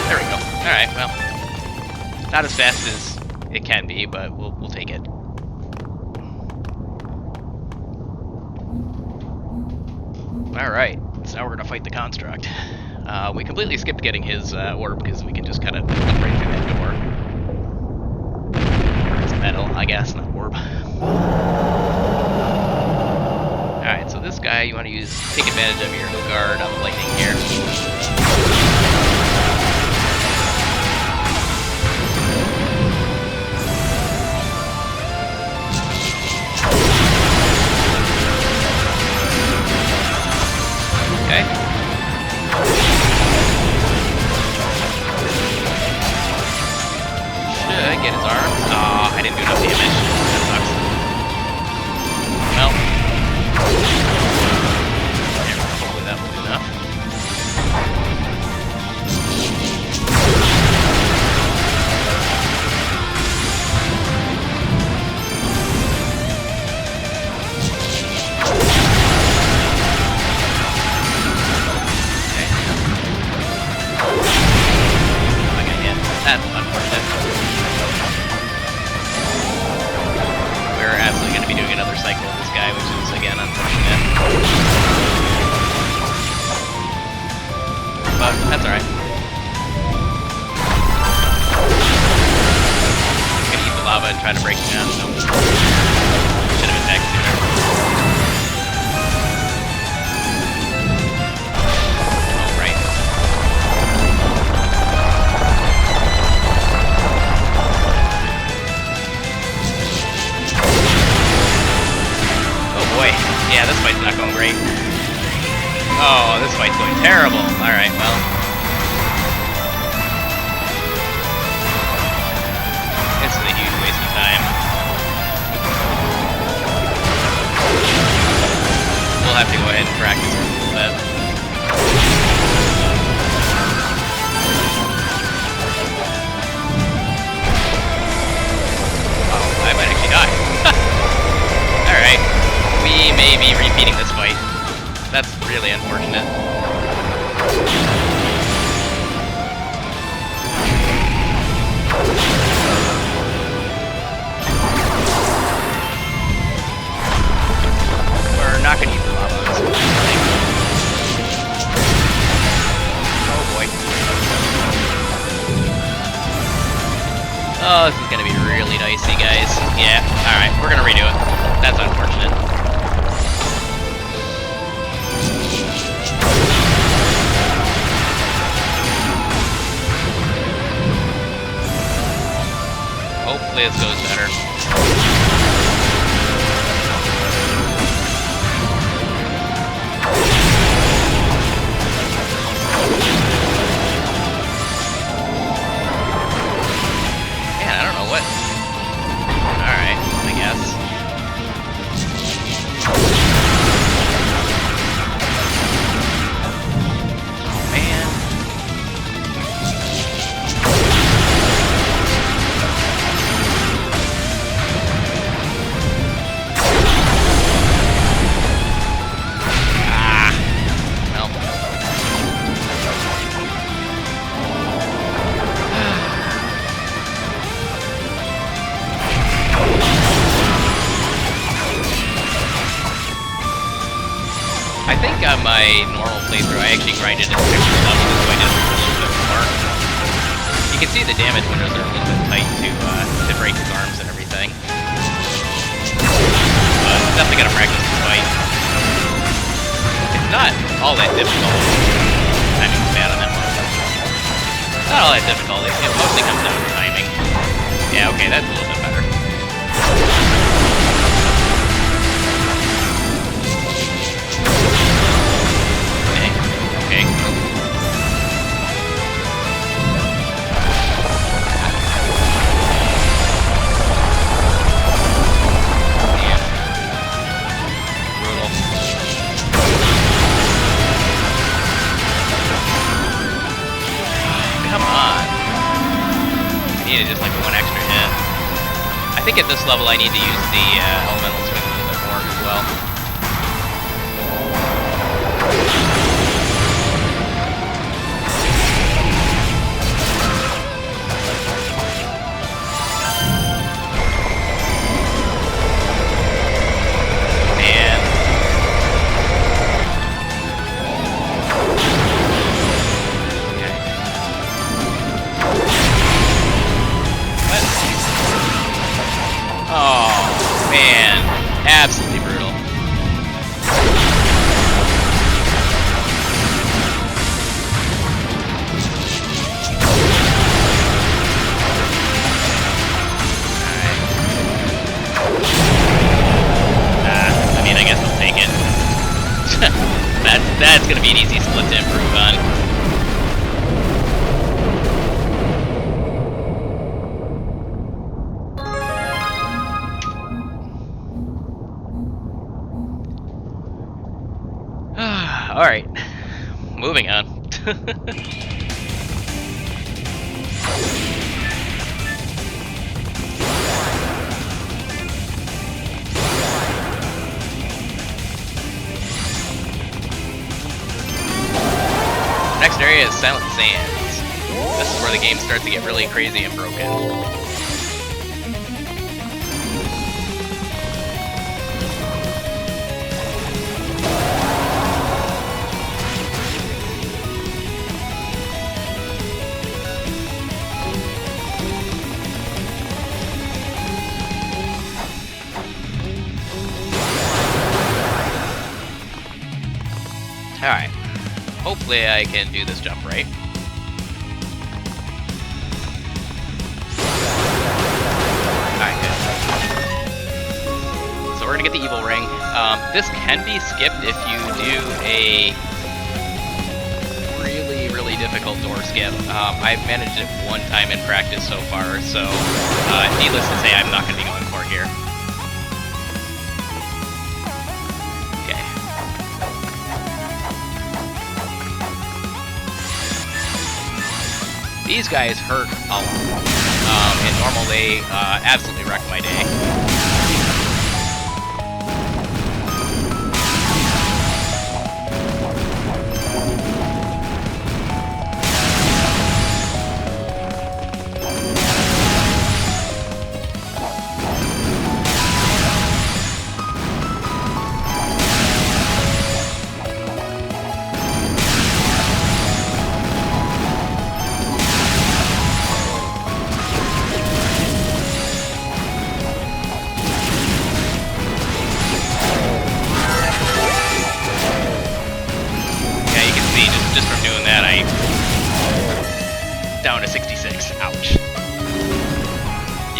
There we go. Alright, well. Not as fast as it can be, but we'll take it. Alright, so now we're gonna fight the construct. We completely skipped getting his orb because we can just kind of jump right through that door. It's metal, I guess, not orb. Alright, so this guy, you want to take advantage of your guard on the lightning here. Okay. Should get his arms. Aw, I didn't do enough damage. That sucks. Well. Yeah, hopefully that will do enough. That's unfortunate. We're absolutely going to be doing another cycle with this guy, which is, again, unfortunate. But that's alright. I'm going to eat the lava and try to break it down. Nope. Should have attacked sooner. Boy, yeah, this fight's not going great. Oh, this fight's going terrible. Alright, well. This is a huge waste of time. We'll have to go ahead and practice a little bit. definitely be repeating this fight. That's really unfortunate. We're not gonna use the lava on this one, I think. Oh boy. Oh, this is gonna be really dicey, guys. Yeah, alright, we're gonna redo it. That's unfortunate. Hopefully this goes better. Man, I don't know what. Alright, I guess. Oh man. I think on my normal playthrough, I actually grinded into extra level so I did a little bit more. You can see the damage windows are a little bit tight to break his arms and everything. But definitely gotta practice the fight. It's not all that difficult. Timing's bad on that one. Not all that difficult. It mostly comes down to timing. Yeah, okay, that's a little bit better. Okay. Yeah. Brutal. Come on. I needed just like one extra hit. I think at this level I need to use the elemental swing a little bit more as well. Oh, man. Absolutely brutal. Alright. I mean, I guess I'll take it. That's gonna be an easy split to improve on. Alright, moving on. Next area is Silent Sands. This is where the game starts to get really crazy and broken. Alright. Hopefully I can do this jump right. Alright, good. So we're gonna get the evil ring. This can be skipped if you do a really difficult door skip. I've managed it one time in practice so far, so needless to say, I'm not gonna be going for it here. These guys hurt a lot. In normal, they absolutely wreck my day.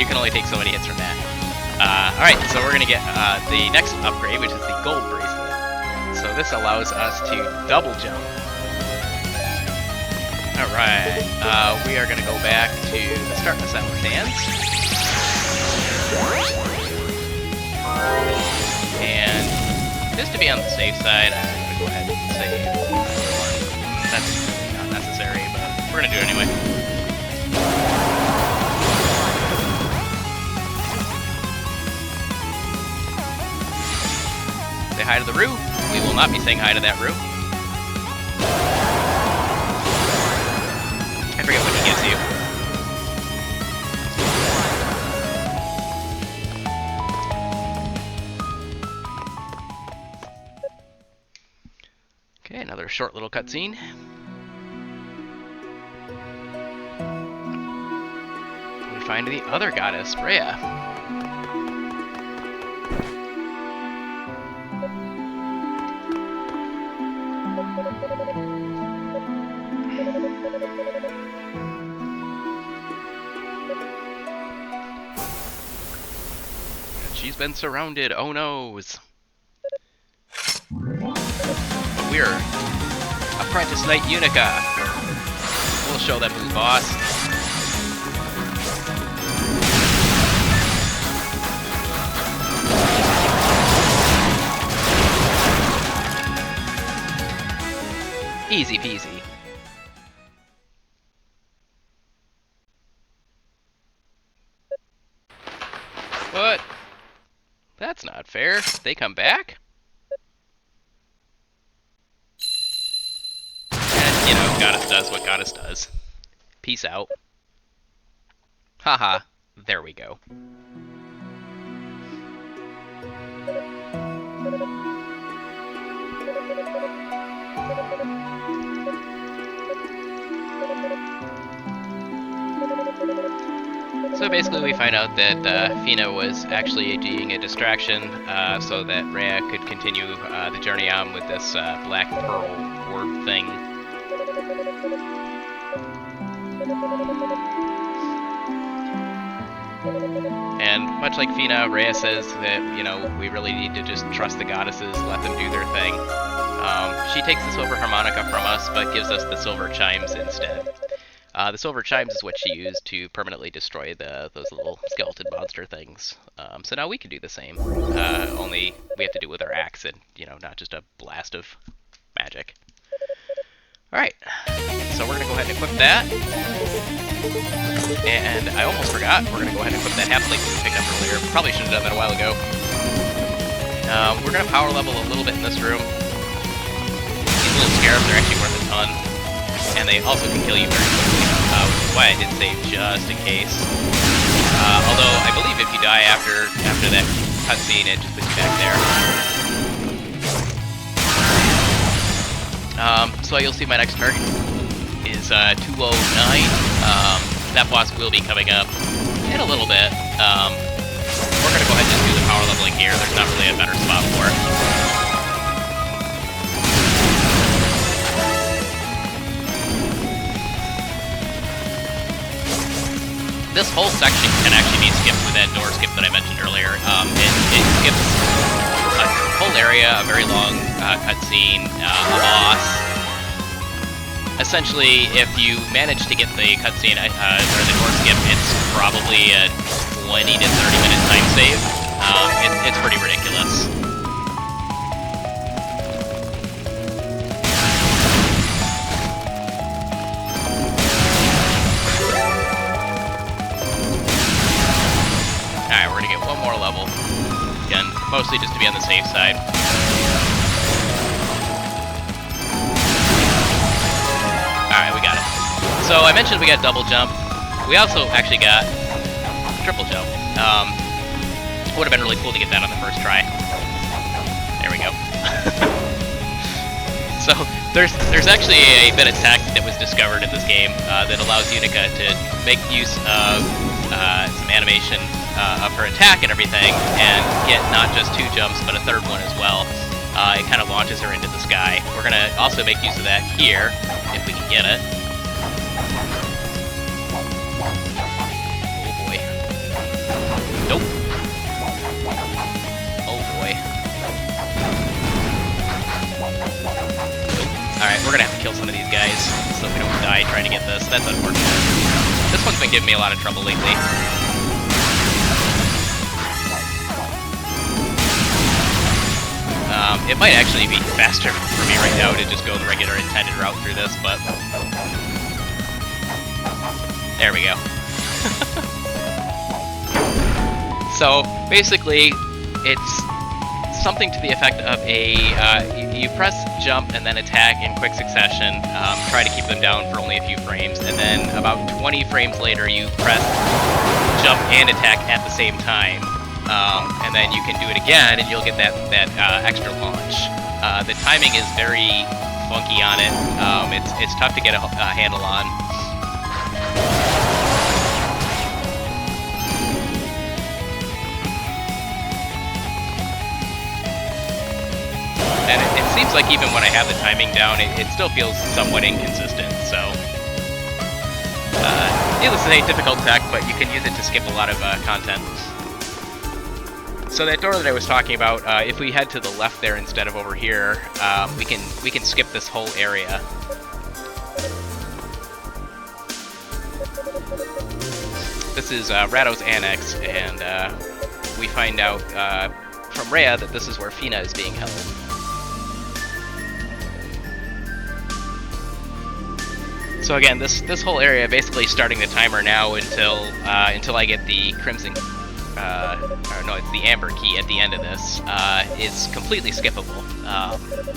you can only take so many hits from that. Alright, so we're gonna get the next upgrade, which is the gold bracelet. So this allows us to double jump. Alright, we are gonna go back to the start of the Silent Dance. And just to be on the safe side, I'm gonna go ahead and save. That's not necessary, but we're gonna do it anyway. Say hi to the Roo. We will not be saying hi to that Roo. I forget what he gives you. Okay, another short little cutscene. We find the other goddess, Rhea. She's been surrounded, oh noes! We're Apprentice Knight Yunica. We'll show them who's boss. Easy peasy. What? That's not fair. They come back? And, you know, Goddess does what Goddess does. Peace out. Haha. There we go. So basically we find out that Fina was actually being a distraction so that Rhea could continue the journey on with this black pearl orb thing. And much like Fina, Rhea says that, you know, we really need to just trust the goddesses, let them do their thing. She takes the silver harmonica from us, but gives us the silver chimes instead. The silver chimes is what she used to permanently destroy those little skeleton monster things. So now we can do the same, only we have to do it with our axe and, you know, not just a blast of magic. Alright, so we're going to go ahead and equip that. And I almost forgot, we're going to go ahead and equip that half-link we picked up earlier. Probably should have done that a while ago. We're going to power level a little bit in this room. These little scarabs are actually worth a ton. And they also can kill you very quickly, which is why I did save just in case. Although, I believe if you die after that cutscene, it just puts you back there. So you'll see my next target is 209. That boss will be coming up in a little bit. We're going to go ahead and just do the power leveling here. There's not really a better spot for it. This whole section can actually be skipped with that door skip that I mentioned earlier. It skips a whole area, a very long cutscene, a boss. Essentially, if you manage to get the cutscene or the door skip, it's probably a 20 to 30 minute time save. It's pretty ridiculous. Alright, we're gonna get one more level. Again, mostly just to be on the safe side. Alright, we got it. So I mentioned we got double jump. We also actually got triple jump. Would have been really cool to get that on the first try. There we go. So there's actually a bit of tech that was discovered in this game that allows Yunica to make use of some animation of her attack and everything, and get not just 2 jumps, but a third one as well. It kind of launches her into the sky. We're going to also make use of that here, if we can get it. Oh boy. Nope. Oh boy. Nope. Alright, we're gonna have to kill some of these guys so we don't die trying to get this. That's unfortunate. This one's been giving me a lot of trouble lately. It might actually be faster for me right now to just go the regular intended route through this, but... There we go. So, basically, it's something to the effect of a... you press jump and then attack in quick succession, try to keep them down for only a few frames, and then about 20 frames later you press jump and attack at the same time. And then you can do it again, and you'll get that extra launch. The timing is very funky on it. It's tough to get a handle on. And it seems like even when I have the timing down, it still feels somewhat inconsistent. So, needless to say, difficult tech, but you can use it to skip a lot of content. So that door that I was talking about, if we head to the left there instead of over here, we can skip this whole area. This is Rado's Annex, and we find out from Rhea that this is where Fina is being held. So again, this whole area, basically starting the timer now until I get the Crimson. Or no, it's the Amber Key at the end of this, is completely skippable,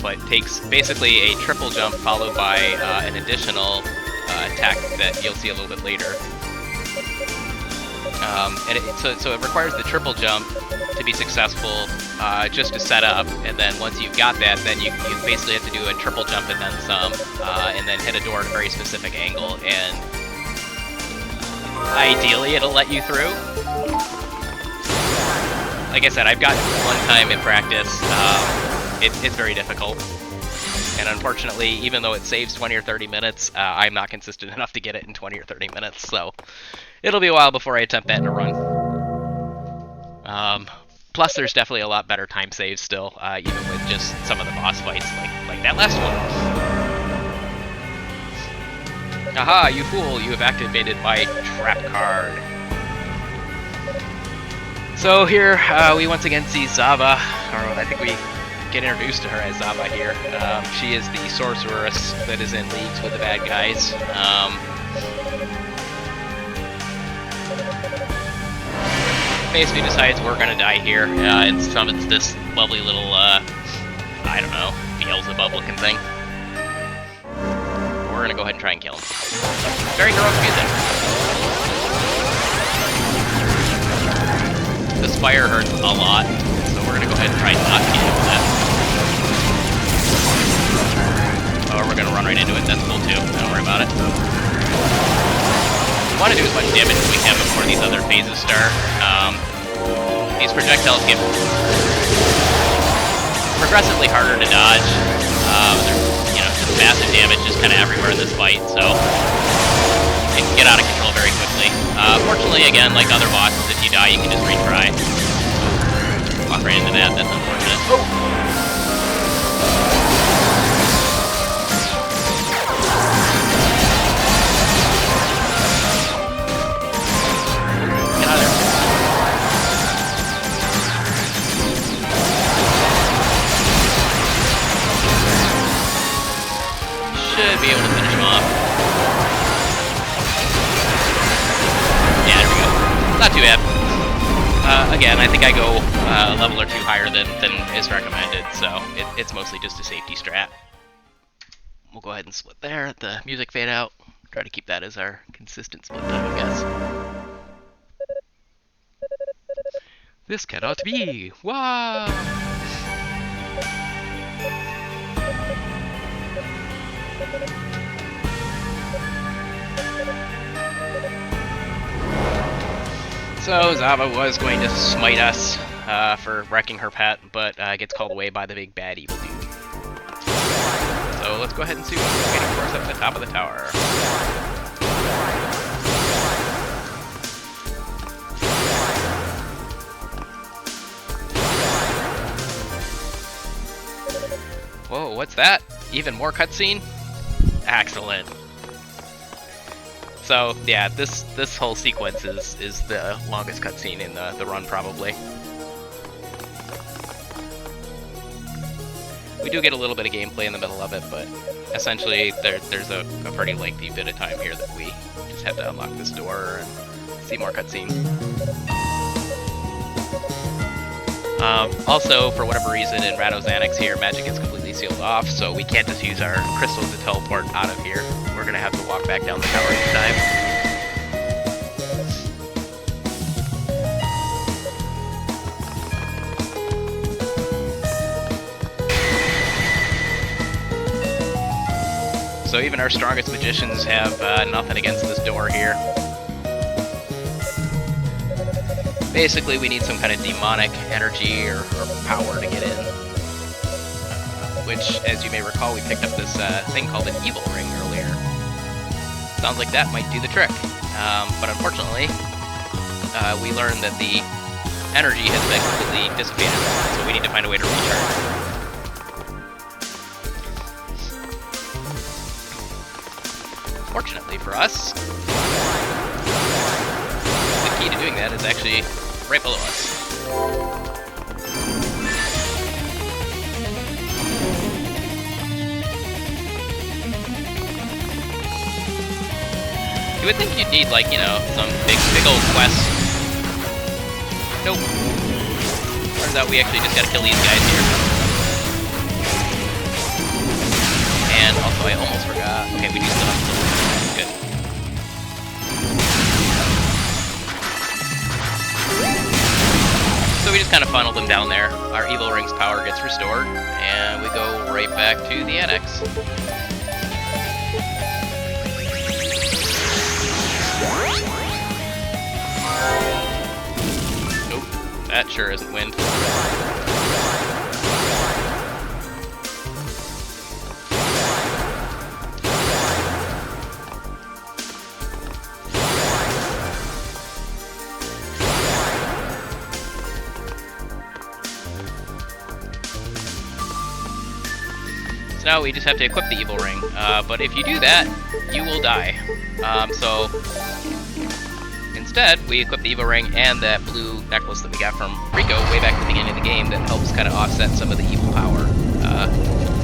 but takes basically a triple jump followed by an additional attack that you'll see a little bit later. So it requires the triple jump to be successful, just to set up, and then once you've got that, then you basically have to do a triple jump and then some, and then hit a door at a very specific angle, and ideally it'll let you through. Like I said, I've gotten it one time in practice. It's very difficult. And unfortunately, even though it saves 20 or 30 minutes, I'm not consistent enough to get it in 20 or 30 minutes, so it'll be a while before I attempt that in a run. Plus, there's definitely a lot better time saves still, even with just some of the boss fights, like that last one. Aha, you fool, you have activated my trap card. So here, we once again see Zava, or I think we get introduced to her as Zava here. She is the sorceress that is in leagues with the bad guys. Basically decides we're gonna die here, and summons this lovely little, I don't know, Beelzebub looking thing. We're gonna go ahead and try and kill him. Very heroic music. This fire hurts a lot, so we're gonna go ahead and try not to get hit with that. Oh, we're gonna run right into it, that's cool too, don't worry about it. We want to do as much damage as we can before these other phases start. These projectiles get progressively harder to dodge. There's, just massive damage just kind of everywhere in this fight, so it can get out of control very quickly. Fortunately, again, like other bosses, if you die, you can just retry. Walk right into that, that's unfortunate. Oh! Get out of there. Should be able to finish him off. Yeah, there we go. Not too bad. Again, I think I go a level or two higher than is recommended, so it's mostly just a safety strat. We'll go ahead and split there, let the music fade out. Try to keep that as our consistent split time, I guess. This cannot be! Wow! So Zava was going to smite us for wrecking her pet, but gets called away by the big bad evil dude. So let's go ahead and see what's waiting for us at the top of the tower. Whoa, what's that? Even more cutscene? Excellent. So yeah, this whole sequence is the longest cutscene in the run probably. We do get a little bit of gameplay in the middle of it, but essentially there's a pretty lengthy bit of time here that we just have to unlock this door and see more cutscene. Also, for whatever reason, in Rado's Annex here, magic is completely sealed off, so we can't just use our crystals to teleport out of here. We're gonna have to walk back down the tower each time. So even our strongest magicians have nothing against this door here. Basically, we need some kind of demonic energy or power to get in. Which, as you may recall, we picked up this thing called an evil ring earlier. Sounds like that might do the trick. But unfortunately, we learned that the energy has been completely dissipated, so we need to find a way to recharge. Fortunately for us, the key to doing that is actually right below us. You would think you'd need, like, you know, some big old quest. Nope. Turns out we actually just gotta kill these guys here. And also, I almost forgot. Okay, we do still have to. Good. So we just kind of funneled them down there. Our evil ring's power gets restored, and we go right back to the annex. Nope, that sure isn't wind. So now we just have to equip the evil ring, but if you do that, you will die. So instead, we equip the evil ring and that blue necklace that we got from Rico way back at the beginning of the game that helps kind of offset some of the evil power.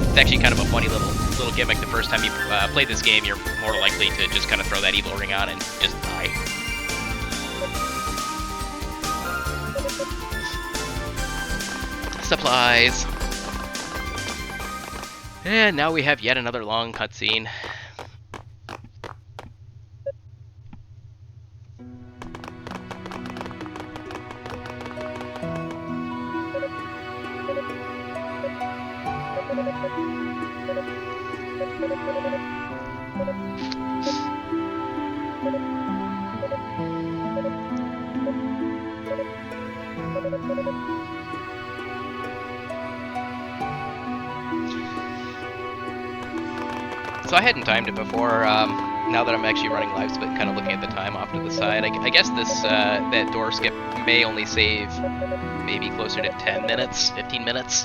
It's actually kind of a funny little gimmick. The first time you play this game, you're more likely to just kind of throw that evil ring on and just die. Supplies. And now we have yet another long cutscene. So I hadn't timed it before. Now that I'm actually running live split, kind of looking at the time off to the side, I guess this that door skip may only save maybe closer to 10 minutes, 15 minutes.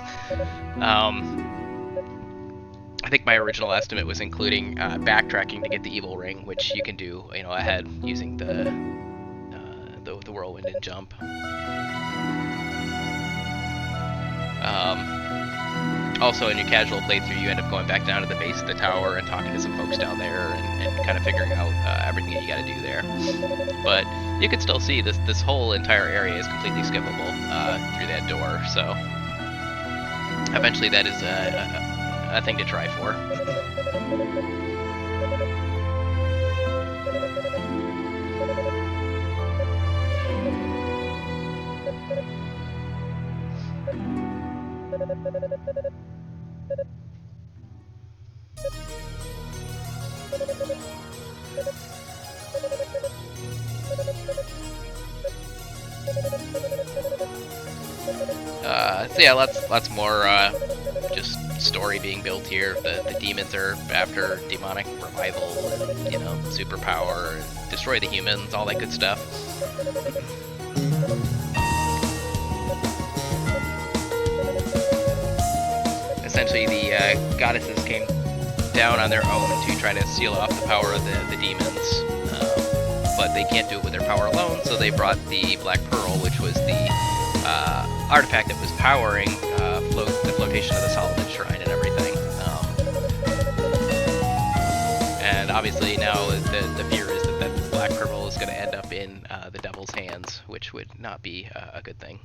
I think my original estimate was including backtracking to get the evil ring, which you can do, you know, ahead using the whirlwind and jump. Also, in your casual playthrough, you end up going back down to the base of the tower and talking to some folks down there and kind of figuring out everything that you got to do there. But you can still see this whole entire area is completely skippable through that door. So eventually, that is a thing to try for. So yeah, lots more just story being built here. The demons are after demonic revival, and, you know, superpower, and destroy the humans, all that good stuff. essentially the goddesses came down on their own to try to seal off the power of the demons. But they can't do it with their power alone, so they brought the Black Pearl, which was the artifact that was powering the flotation of the Solomon Shrine and everything. And obviously now the fear is that the Black Pearl is going to end up in the devil's hands, which would not be a good thing.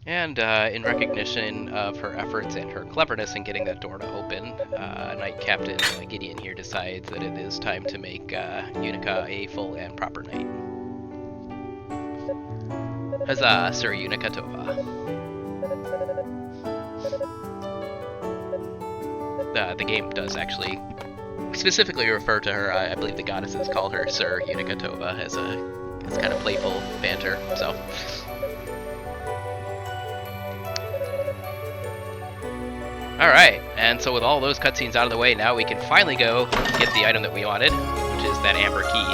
And in recognition of her efforts and her cleverness in getting that door to open, Knight Captain Gideon here decides that it is time to make Yunica a full and proper knight. Huzzah, Sir Yunica Tova. The game does actually specifically refer to her. I believe the goddesses call her Sir Yunica Tova as kind of playful banter. So. Alright, and so with all those cutscenes out of the way, now we can finally go get the item that we wanted, which is that amber key.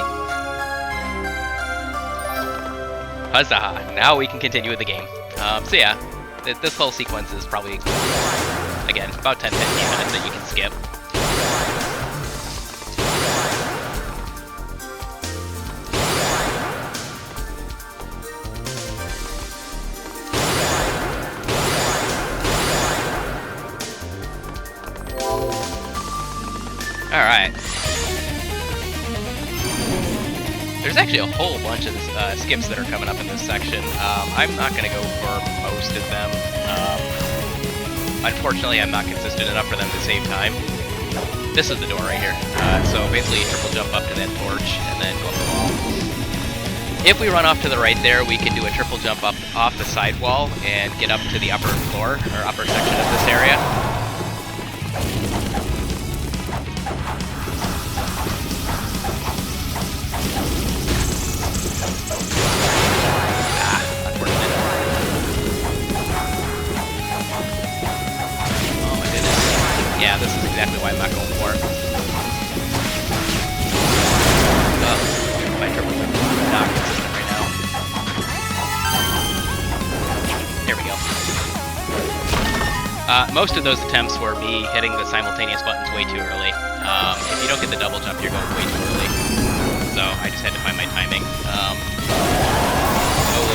Huzzah! Now we can continue with the game. So yeah, this whole sequence is probably, again, about 10-15 minutes that you can skip. Alright. There's actually a whole bunch of skips that are coming up in this section. I'm not going to go for most of them. Unfortunately, I'm not consistent enough for them to save time. This is the door right here. So basically, triple jump up to that torch and then go up the wall. If we run off to the right there, we can do a triple jump up off the side wall and get up to the upper floor, or upper section of this area. Yeah, this is exactly why I'm not going for it. My triple jump is not consistent right now. There we go. Most of those attempts were me hitting the simultaneous buttons way too early. If you don't get the double jump, you're going way too early. So I just had to find my timing. Oh,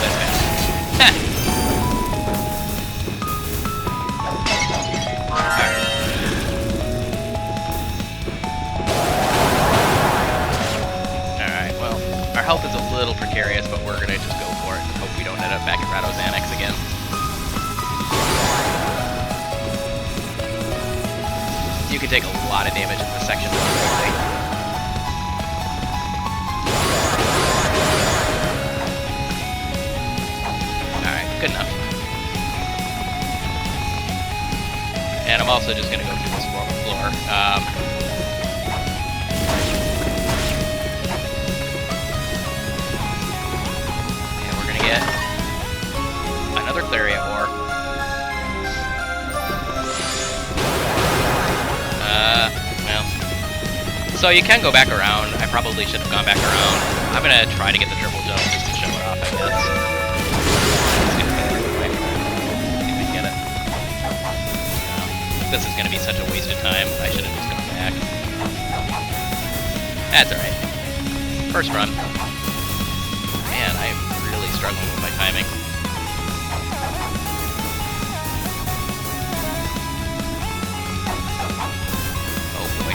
that's bad. Our health is a little precarious, but we're gonna just go for it and hope we don't end up back at Rado's Annex again. You can take a lot of damage in this section really quickly. Alright, good enough. And I'm also just gonna go through this floor. Get another Claria ore. Well. So you can go back around. I probably should have gone back around. I'm gonna try to get the triple jump just to show it off, I guess. See if we can get it. This is gonna be such a waste of time. I should have just gone back. That's alright. First run. Man, I am really struggling with my timing. Oh boy.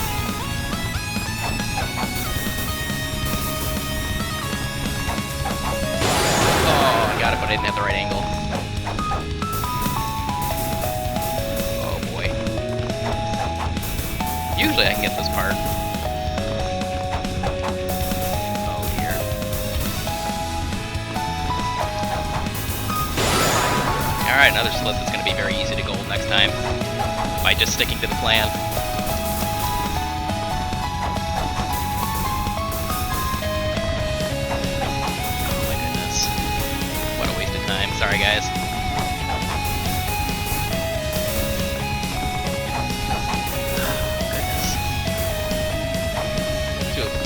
Oh, I got it, but I didn't have the right angle. Oh boy. Usually I can get this part. Alright, another slit that's going to be very easy to gold next time, by just sticking to the plan. Oh my goodness. What a waste of time. Sorry, guys. Goodness. Two of them.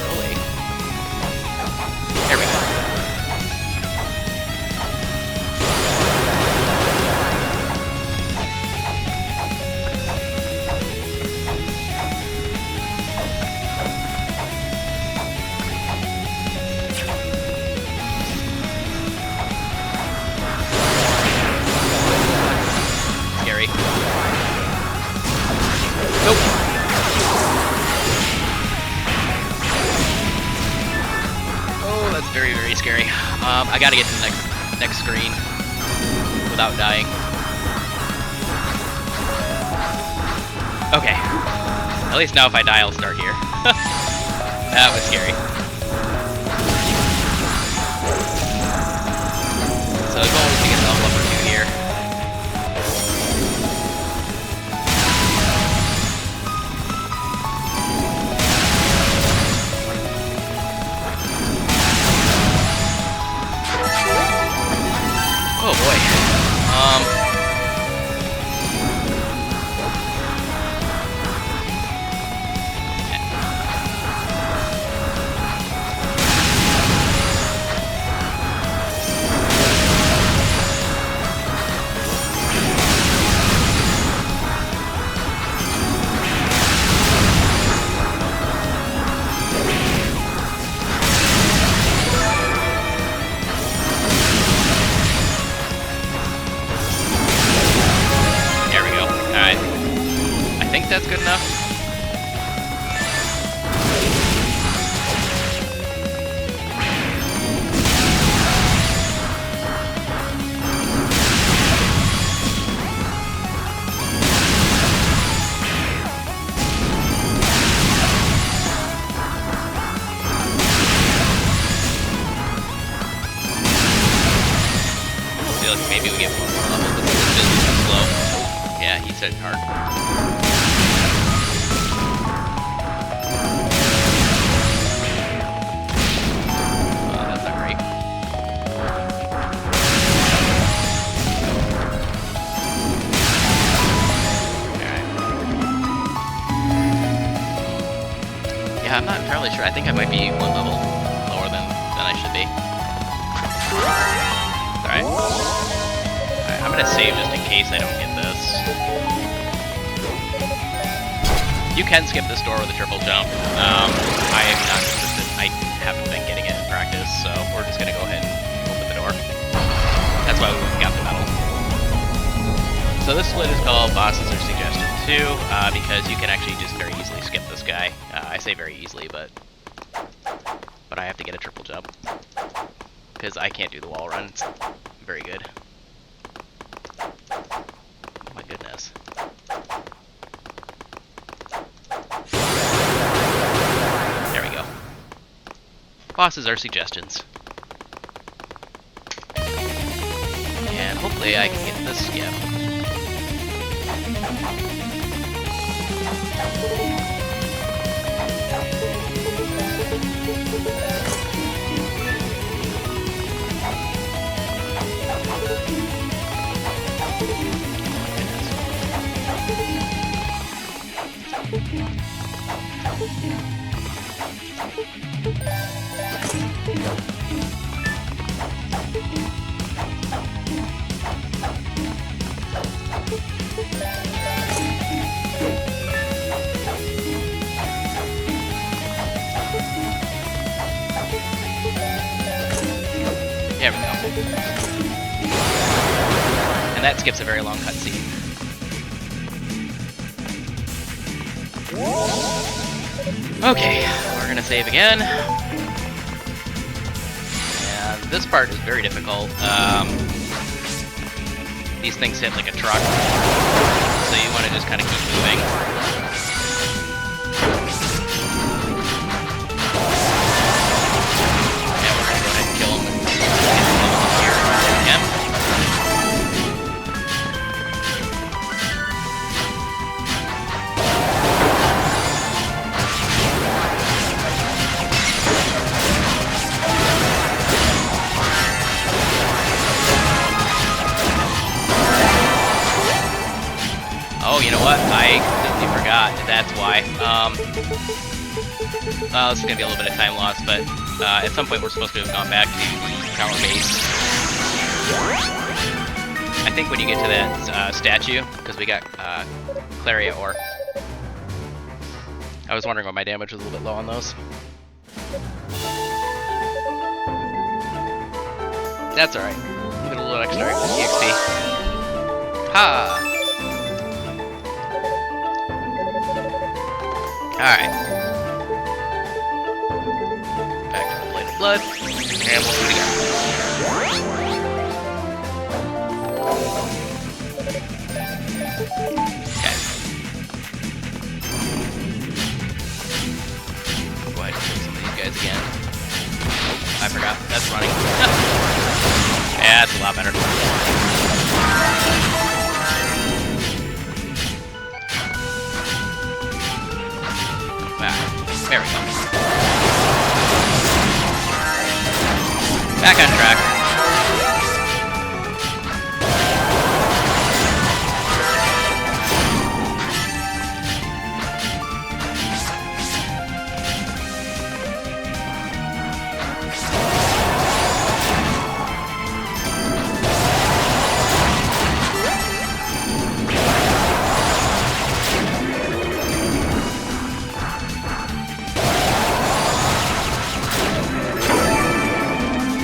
Early. There we go. Scary. Nope. Oh, that's very, very scary. I gotta get to the next screen without dying. Okay. At least now if I die, I'll start here. That was scary. So the goal is to get level up or 2 here. Oh boy. That's good enough. I feel like maybe we get one more level, but this is just too slow. Yeah, he said hard. Yeah, I'm not entirely sure. I think I might be one level lower than I should be. Alright. Alright, I'm gonna save just in case I don't get this. You can skip this door with a triple jump. I am not consistent. I haven't been getting it in practice, so we're just gonna go ahead and open the door. That's why we went and got the medal. So this split is called Bosses Are Suggested 2, because you can actually just very easily skip this guy. I say very easily, but I have to get a triple jump. Because I can't do the wall run. It's very good. Oh my goodness. There we go. Bosses are suggestions. And hopefully I can get this skip. There we go. And that skips a very long cutscene. Okay, we're gonna save again. And this part is very difficult. These things hit like a truck, so you want to just kind of keep moving. And we're gonna go ahead and kill him. Here again. that's why. This is gonna be a little bit of time loss, but at some point we're supposed to have gone back to the tower base. I think when you get to that statue, because we got Claria ore. I was wondering why my damage was a little bit low on those. That's alright. Get a little extra EXP. Ha! Alright. Back to the Blade of Blood, and we'll do it again. Okay. Go ahead and kill some of these guys again. Oh, I forgot. That's running. Yeah, that's a lot better. There we go. Back on track.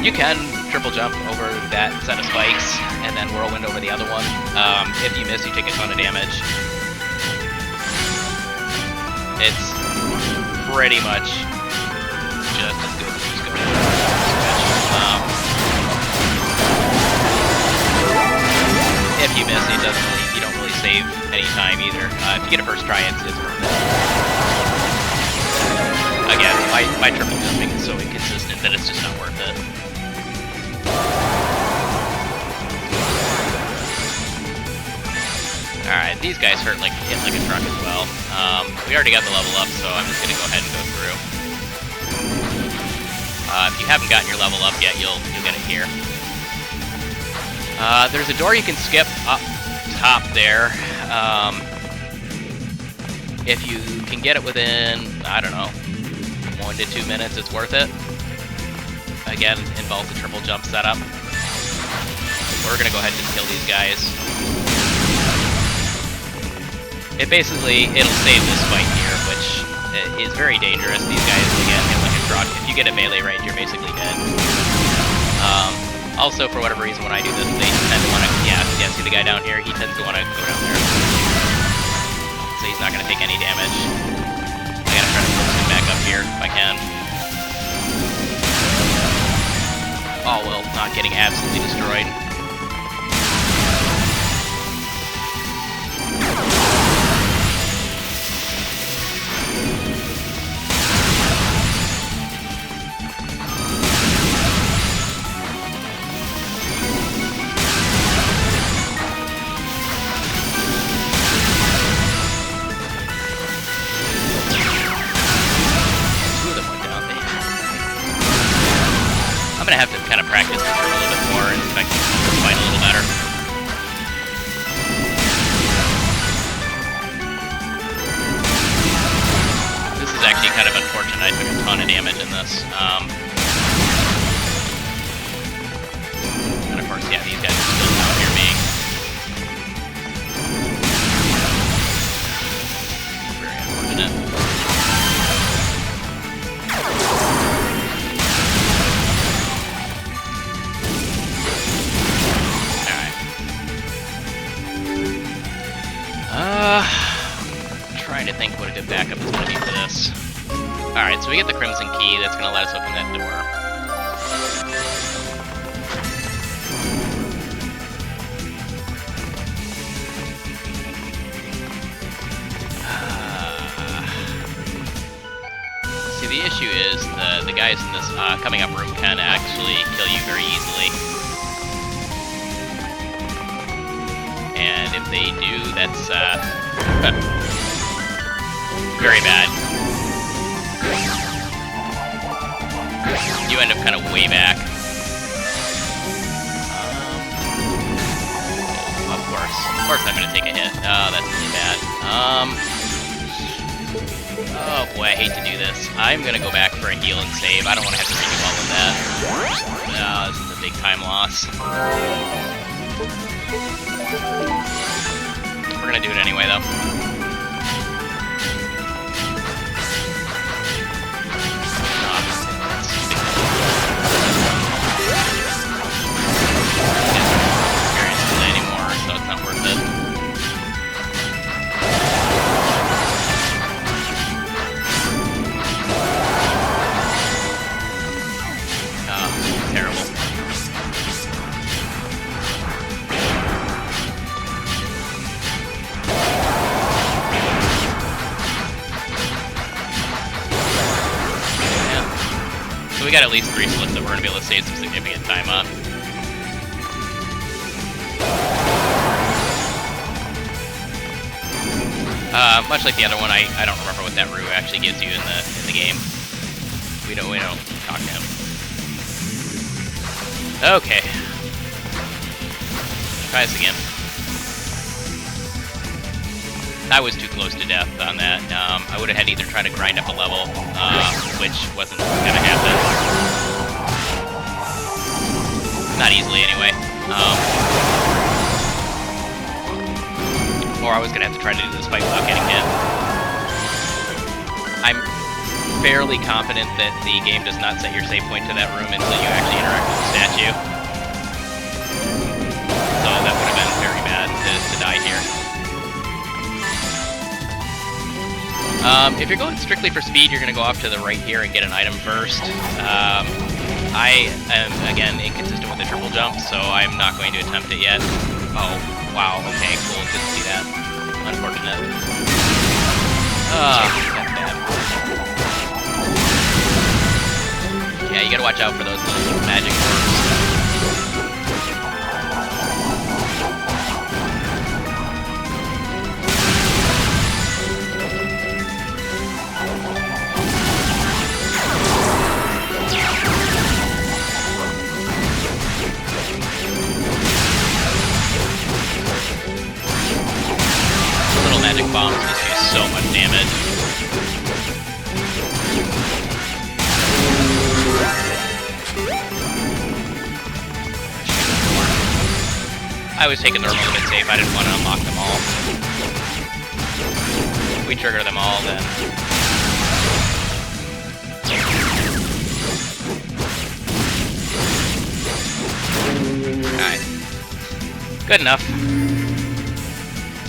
You can triple jump over that set of spikes, and then whirlwind over the other one. If you miss, you take a ton of damage. It's pretty much just as good as just going if you miss, it doesn't really, you don't really save any time either. If you get a first try, it's worth it. Again, my triple jumping is so inconsistent that it's just not worth it. Alright, these guys hit like a truck as well. We already got the level up, so I'm just gonna go ahead and go through. If you haven't gotten your level up yet, you'll get it here. There's a door you can skip up top there. If you can get it within, I don't know, 1 to 2 minutes, it's worth it. Again, involves the triple jump setup. We're gonna go ahead and just kill these guys. It'll save this fight here, which is very dangerous. These guys, again, hit like a truck. If you get a melee range, you're basically dead. Also, for whatever reason, when I do this, they tend to want to, yeah, see the guy down here? He tends to want to go down there. So he's not going to take any damage. I gotta try to force him back up here if I can. All while not getting absolutely destroyed. I'm gonna have to kind of practice this a little bit more and expect this fight a little better. This is actually kind of unfortunate. I took a ton of damage in this. And of course, yeah, these guys are still out here being very unfortunate. Trying to think what a good backup is going to be for this. Alright, so we get the Crimson Key. That's going to let us open that door. See, the issue is the guys in this coming up room can actually kill you very easily. And if they do, that's very bad. You end up kind of way back. Of course I'm gonna take a hit. Oh, that's really bad. Oh boy, I hate to do this. I'm gonna go back for a heal and save. I don't want to have to redo all of that. This is a big time loss. We're gonna do it anyway, though. Anymore, so it's not worth it. Terrible. Yeah. So we got at least 3 splits that we're going to be able to save some significant time on. Much like the other one, I don't remember what that roux actually gives you in the game. We don't talk to him. Okay. Try this again. I was too close to death on that. I would have had to either try to grind up a level, which wasn't gonna happen. Not easily, anyway. Or I was gonna have to try to do this fight without getting hit. I'm fairly confident that the game does not set your save point to that room until you actually interact with the statue. So that would have been very bad to die here. If you're going strictly for speed, you're going to go off to the right here and get an item first. I am, again, inconsistent with the triple jump, so I'm not going to attempt it yet. Oh, wow, okay, cool, didn't see that. Unfortunate. That's bad. Yeah, you gotta watch out for those little magic orbs. Little magic bombs just do so much damage. I was taking the remote a bit safe, I didn't want to unlock them all. If we trigger them all, then... Alright. Good enough.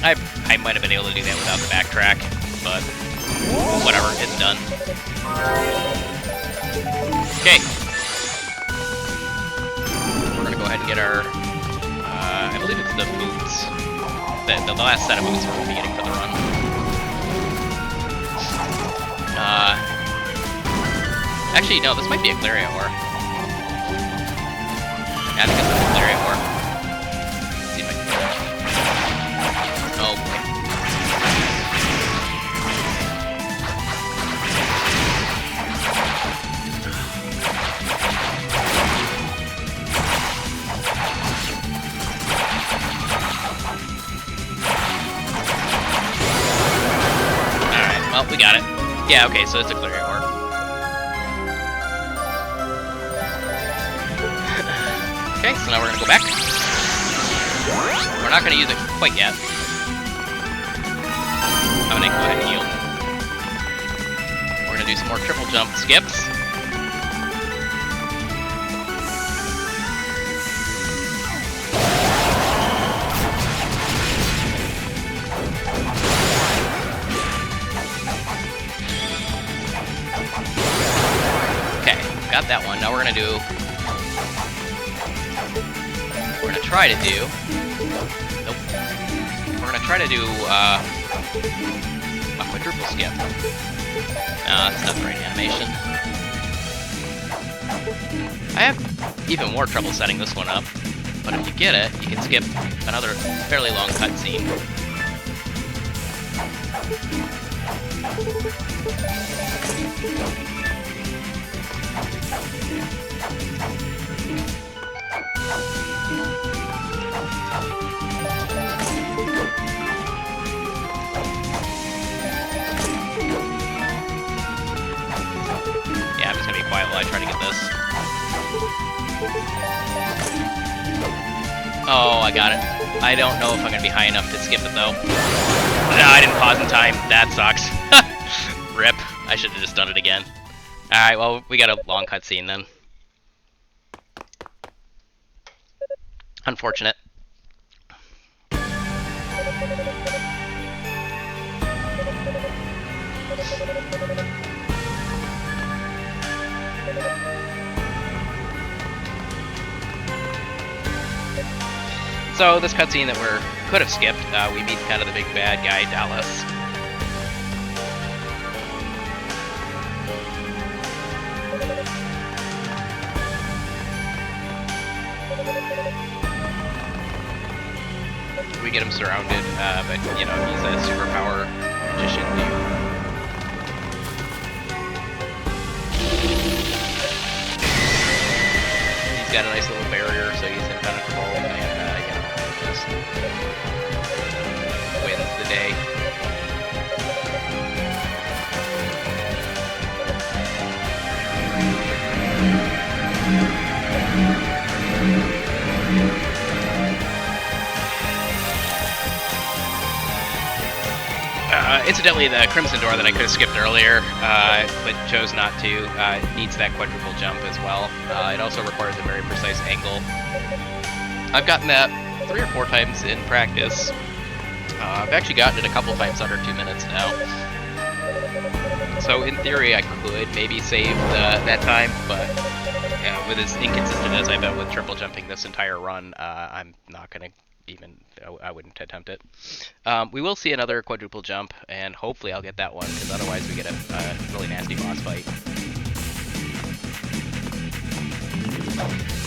I might have been able to do that without the backtrack, but whatever, it's done. Okay. We're gonna go ahead and get our... I believe it's the boots. The last set of boots we're going to be getting for the run. Actually, no, this might be a clear ore. Yeah, I think it's a clear ore. Let's see if I can... Oh, boy. Oh, we got it. Yeah, okay, so it's a clear ore. Okay, so now we're gonna go back. We're not gonna use it quite yet. I'm gonna go ahead and heal. We're gonna do some more triple jump skips. Got that one. Now we're gonna do... We're gonna try to do... Nope. We're gonna try to do, a quadruple skip. No, that's not the right animation. I have even more trouble setting this one up, but if you get it, you can skip another fairly long cutscene. while I try to get this. Oh, I got it. I don't know if I'm going to be high enough to skip it, though. No, I didn't pause in time. That sucks. Rip. I should have just done it again. Alright, well, we got a long cutscene then. Unfortunate. So this cutscene that we could have skipped, we meet kind of the big bad guy, Dallas. We get him surrounded, but you know, he's a superpower magician dude. He's got a nice little barrier, so he's impenetrable, and you know, just wins the day. Incidentally, the Crimson Door that I could have skipped earlier, but chose not to, needs that quadruple jump as well. It also requires a very precise angle. I've gotten that 3 or 4 times in practice. I've actually gotten it a couple times under 2 minutes now. So in theory, I could maybe save that time, but with as inconsistent as I've been with triple jumping this entire run, I'm not going to even, I wouldn't attempt it. We will see another quadruple jump, and hopefully I'll get that one, because otherwise we get a really nasty boss fight.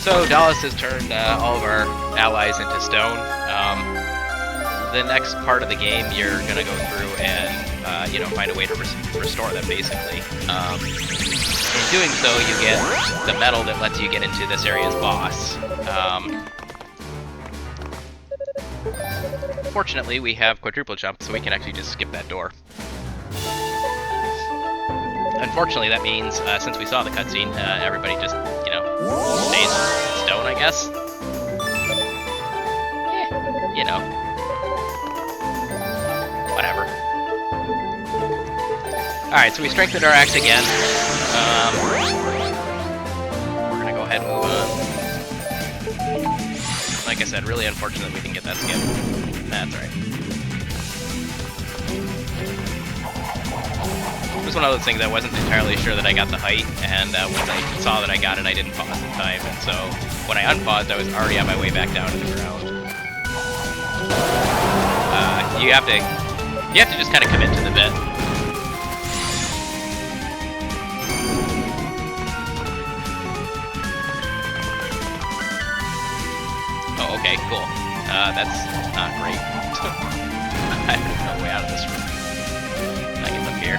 So Dallas has turned all of our allies into stone. The next part of the game, you're going to go through and you know, find a way to restore them, basically. In doing so, you get the medal that lets you get into this area's boss. Fortunately, we have quadruple jump, so we can actually just skip that door. Unfortunately, that means, since we saw the cutscene, everybody just, you know, stays stone, I guess. Yeah, you know. Whatever. Alright, so we strengthened our axe again. We're gonna go ahead and move on. Like I said, really unfortunate we didn't get that skip. That's right. It was one of those things I wasn't entirely sure that I got the height, and when I saw that I got it, I didn't pause in time, and so when I unpaused, I was already on my way back down to the ground. You have to just kind of commit to the bit. Oh, okay, cool. That's not great. I have no way out of this room. I get up here.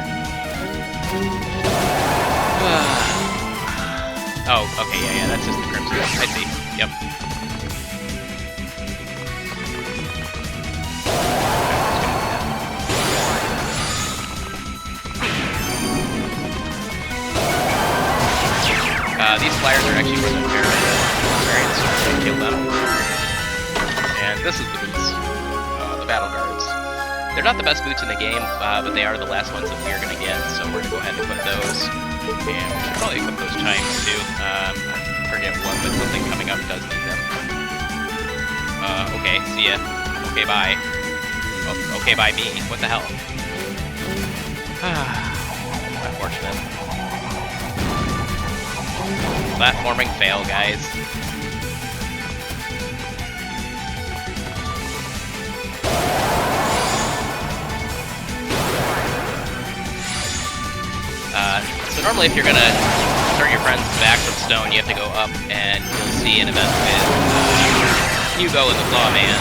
Oh, okay, yeah, that's just the Crimson. I see. Yep. These flyers are actually from the variants, so kill them. And this is the boots, the battle guards. They're not the best boots in the game, but they are the last ones that we are going to get, so we're going to go ahead and equip those. And we should probably equip those chimes too. I forget what, but something coming up does need them. Okay, see ya. Okay, bye. Oh, okay, bye me. What the hell? Unfortunate. Platforming fail, guys. So normally if you're gonna turn your friends back from stone, you have to go up and you'll see an event with Hugo and the Clawman.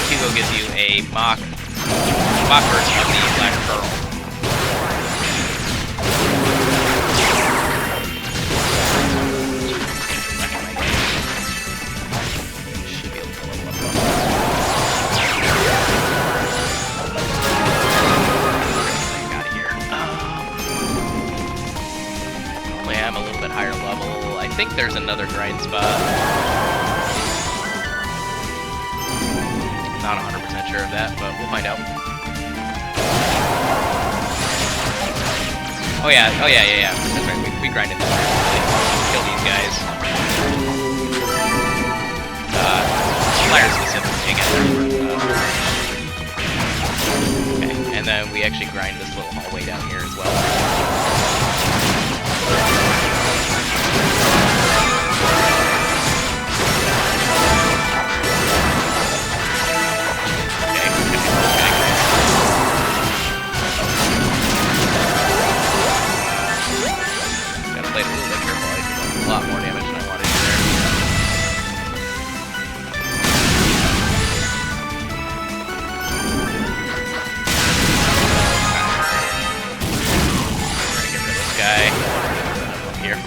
Hugo gives you a mock version of the Black Pearl. Should be able to level up. higher level. I think there's another grind spot. Not 100% sure of that, but we'll find out. Oh yeah. That's right, we grinded this really. Kill these guys. Fire specifically again. Okay, and then we actually grind this little hallway down here as well. Gotta play it a little bit careful. I did a lot more damage than I wanted to there. Guy here.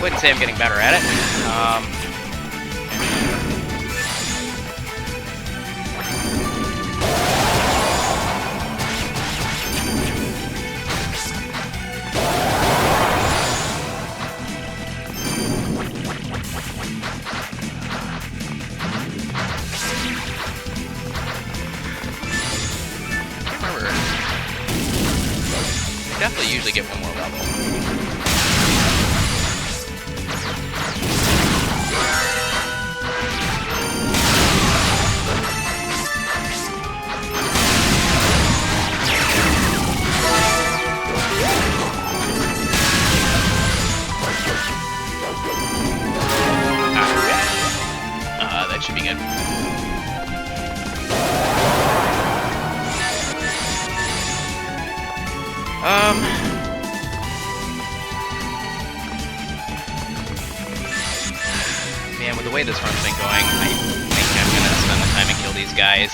Wouldn't say I'm getting better at it. Definitely usually get one more level. That should be good. Man, with the way this run's been going, I think I'm gonna spend the time and kill these guys.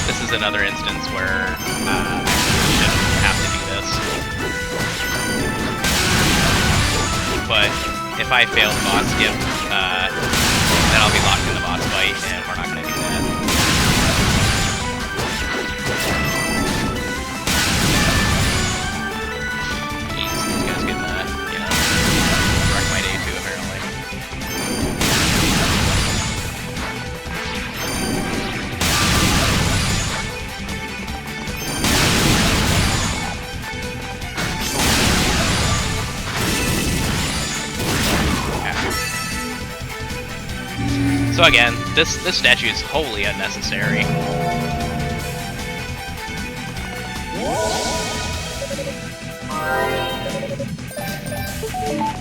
This is another instance where I shouldn't have to do this. But if I fail the boss skip, then I'll be locked in the boss fight, and we're not gonna do that. So again, this statue is wholly unnecessary.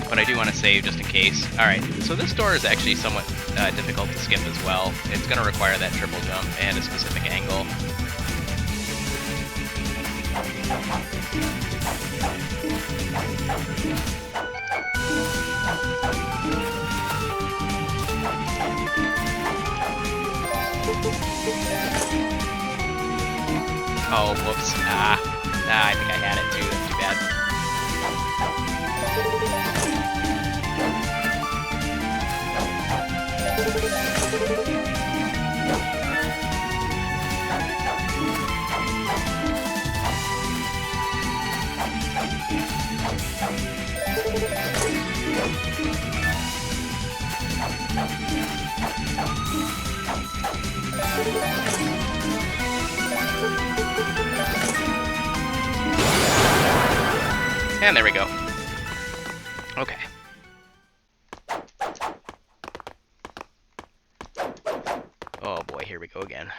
But I do want to save just in case. Alright, so this door is actually somewhat difficult to skip as well. It's going to require that triple jump and a specific angle. Oh, whoops. I think I had it too. That's too bad. And there we go. Okay. Oh boy, here we go again.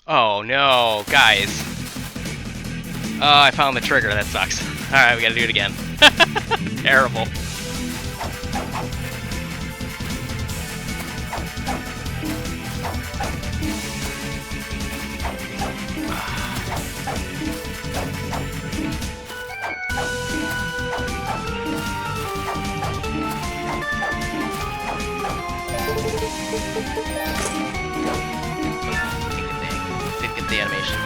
Oh no, guys. Oh, I found the trigger. That sucks. Alright, we gotta do it again. Terrible. Didn't get the animation.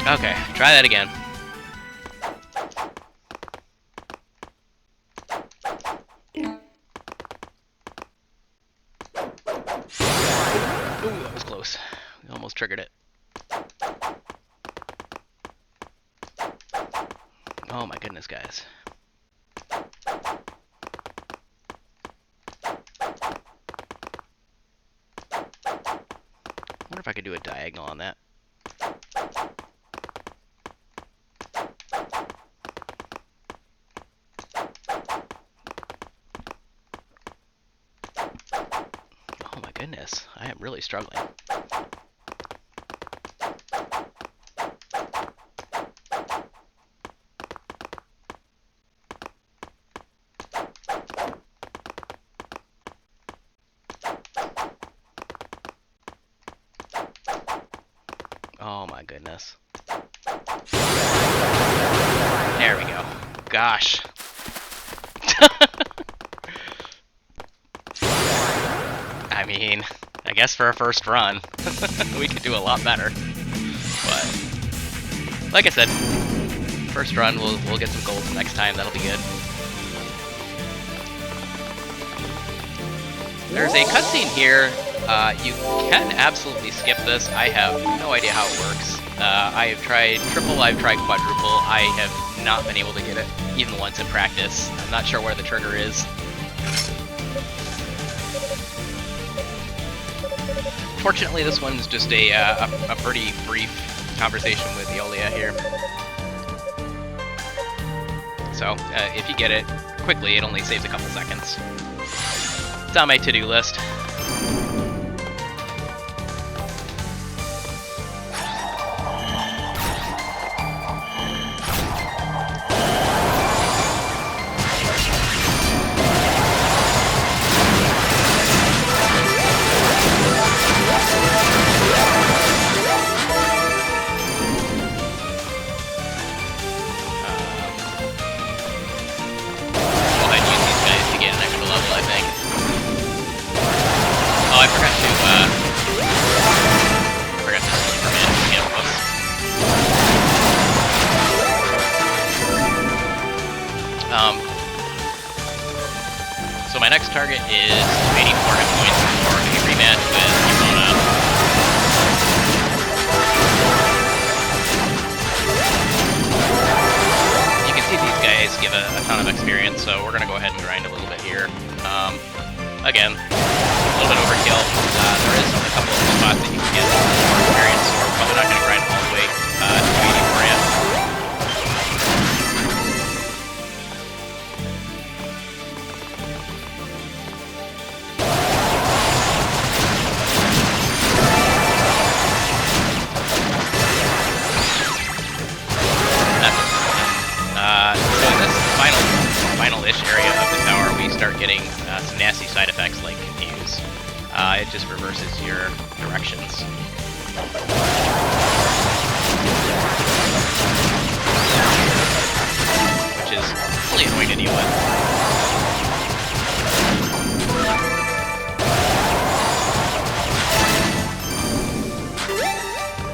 Okay, try that again. Ooh, that was close. We almost triggered it. Oh my goodness, guys. Wonder if I could do a diagonal on that. Oh my goodness, I am really struggling. Oh my goodness. There we go. Gosh. I mean, I guess for a first run, we could do a lot better. But, like I said, first run, we'll get some golds next time. That'll be good. There's a cutscene here. You can absolutely skip this. I have no idea how it works. I have tried triple, I've tried quadruple. I have not been able to get it even once in practice. I'm not sure where the trigger is. Fortunately, this one's just a pretty brief conversation with Yulia here. So, if you get it quickly, it only saves a couple seconds. It's on my to-do list. Oh, I forgot to sleep for a minute to get close. So my next target is 84 hit points for a rematch with Yunica. You can see these guys give a ton of experience, so we're gonna go ahead and grind a little bit here. Again, a little bit overkill. There is a couple of spots that you can get more experience, so we're probably not going to grind all the way to 284 yet. So in this final-ish area of the tower, we start getting some nasty side effects like confuse. It just reverses your directions. Which is really annoying to deal with.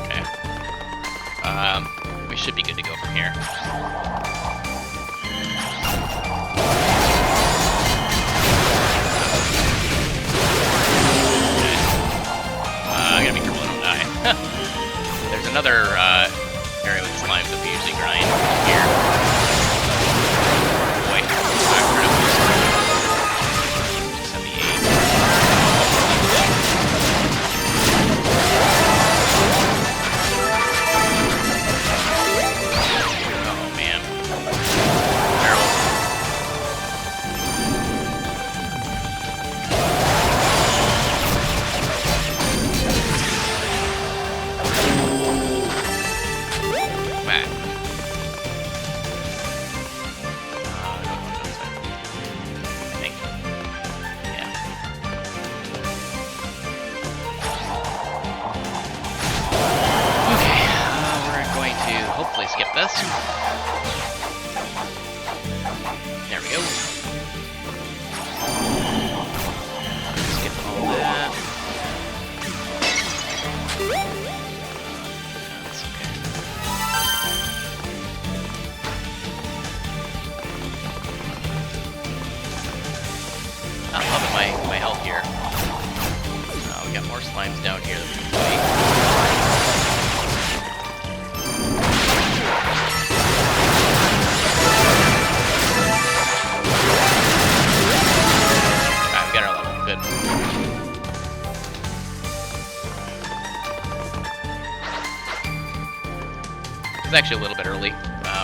Okay. We should be good to go from here. I gotta be careful I don't die. There's another area with slimes that we usually grind here. Boy, I'm rid of this. 78. Oh man. Terrible. Skip this. There we go. Skip all that. slimes down here that we can fight. Alright, we got our level. Good. It's actually a little bit early.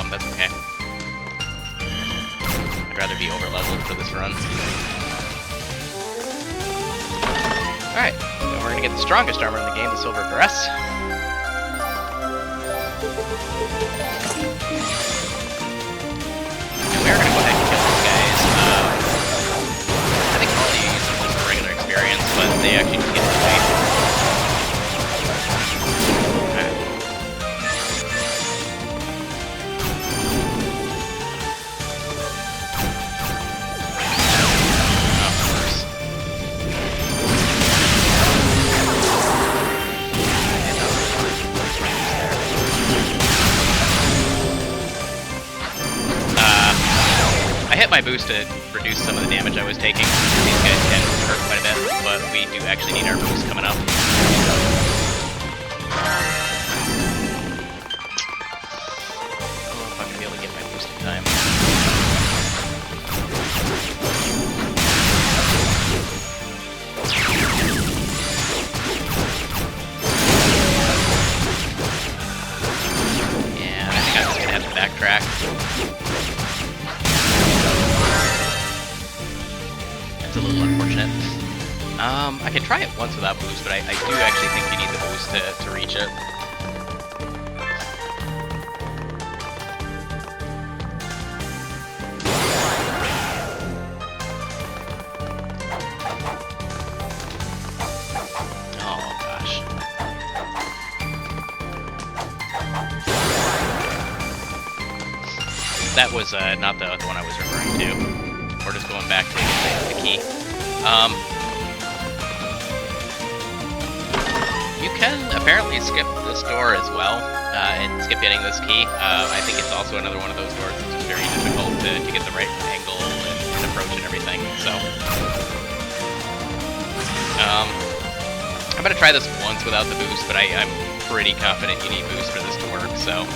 That's okay. I'd rather be over-leveled for this run. Alright, so we're gonna get the strongest armor in the game, the silver dress. And we're gonna go ahead and kill these guys. I think all you use them just for regular experience, but they actually just get in the way. Okay. I hit my boost to reduce some of the damage I was taking. These guys can hurt quite a bit, but we do actually need our boost coming up. I don't know if I'm gonna be able to get my boost in time. Yeah, I think I'm just gonna have to backtrack. It's a little unfortunate. I can try it once without boost, but I do actually think you need the boost to reach it. Oh gosh. That was not the one I was referring to. We're just going back to get the key. You can apparently skip this door as well, and skip getting this key. I think it's also another one of those doors that's just very difficult to get the right angle and approach and everything, so. I'm gonna try this once without the boost, but I'm pretty confident you need boost for this to work, so.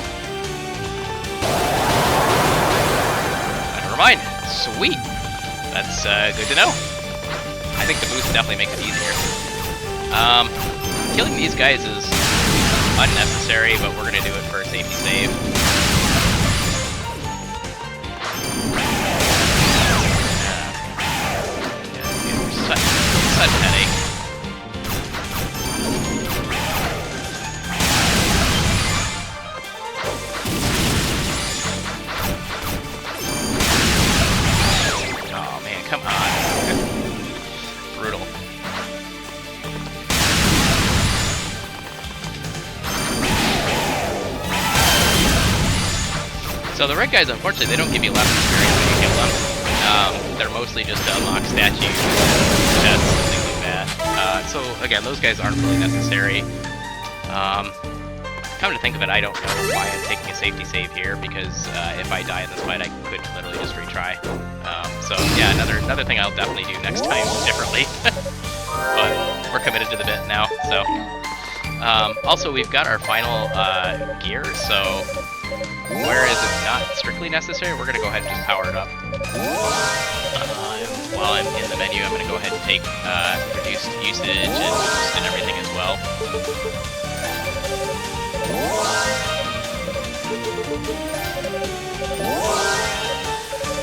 Never mind. Sweet! That's good to know. I think the boost definitely makes it easier. Killing these guys is unnecessary, but we're gonna do it for a safety save. Such a headache. Oh man, come on. Brutal. So the red guys, unfortunately, they don't give you a lot of experience when you kill them. They're mostly just to unlock statues, chests, and things like that. So again, those guys aren't really necessary. Come to think of it, I don't know why I'm taking a safety save here, because if I die in this fight, I could literally just retry. So yeah, another thing I'll definitely do next time differently. But we're committed to the bit now, so. Also, we've got our final gear, so whereas it's not strictly necessary, we're going to go ahead and just power it up. While I'm in the menu, I'm going to go ahead and take reduced usage and boost and everything as well.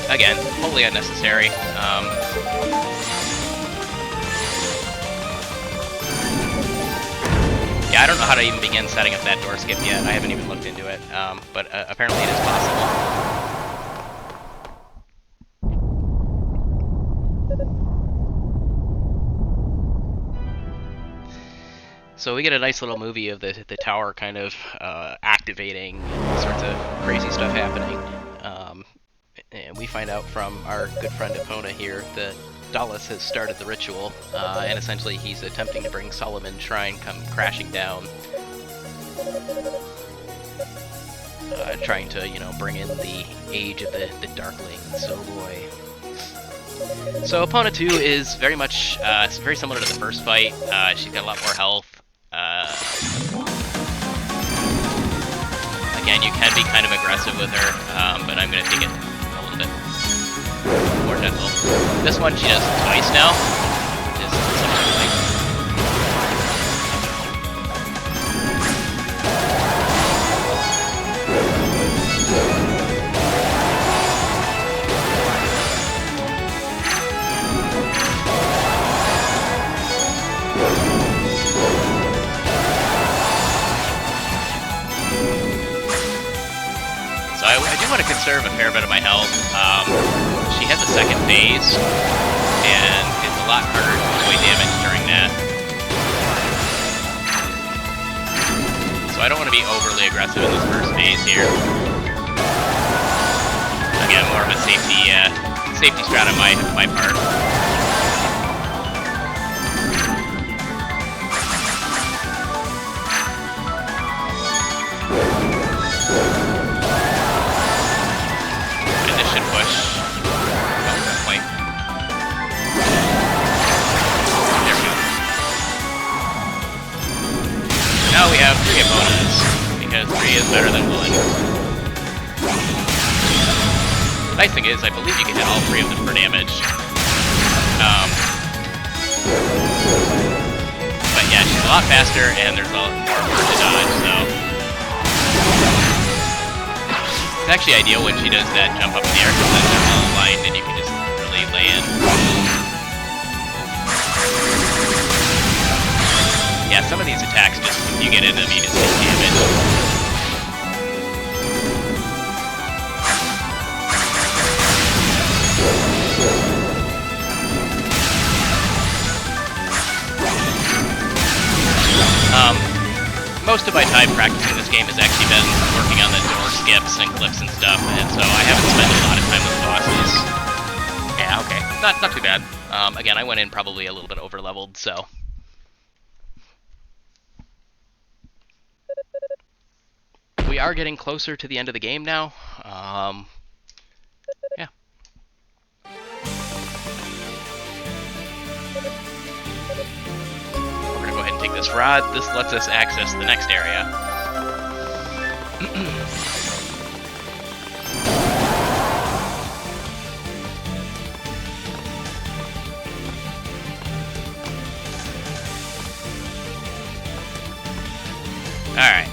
Again, wholly unnecessary. Yeah, I don't know how to even begin setting up that door skip yet. I haven't even looked into it, but apparently it is possible. So we get a nice little movie of the tower kind of activating, all sorts of crazy stuff happening. And we find out from our good friend Epona here that Dallas has started the ritual, and essentially he's attempting to bring Solomon's Shrine come crashing down. Trying to, you know, bring in the age of the Darklings, oh boy. So opponent 2 is very much very similar to the first fight. She's got a lot more health. Again, you can be kind of aggressive with her, but I'm going to take it a little bit more gentle. This one she does twice now, which is something I like. So I do want to conserve a fair bit of my health. She has a second phase, and it's a lot harder to avoid damage during that. So I don't want to be overly aggressive in this first phase here. Again, more of a safety strat on my part. Now we have 3 opponents, because 3 is better than 1. The nice thing is, I believe you can hit all 3 of them for damage. But yeah, she's a lot faster, and there's a lot more of her to dodge, so... It's actually ideal when she does that jump up in the air, because then they're all aligned, and you can just really land. Yeah, some of these attacks, just if you get into them, you just take damage. Most of my time practicing this game has actually been working on the door skips and clips and stuff, and so I haven't spent a lot of time with the bosses. Yeah, okay. Not too bad. Again, I went in probably a little bit over-leveled, so... We are getting closer to the end of the game now. Yeah. We're gonna go ahead and take this rod. This lets us access the next area. Alright.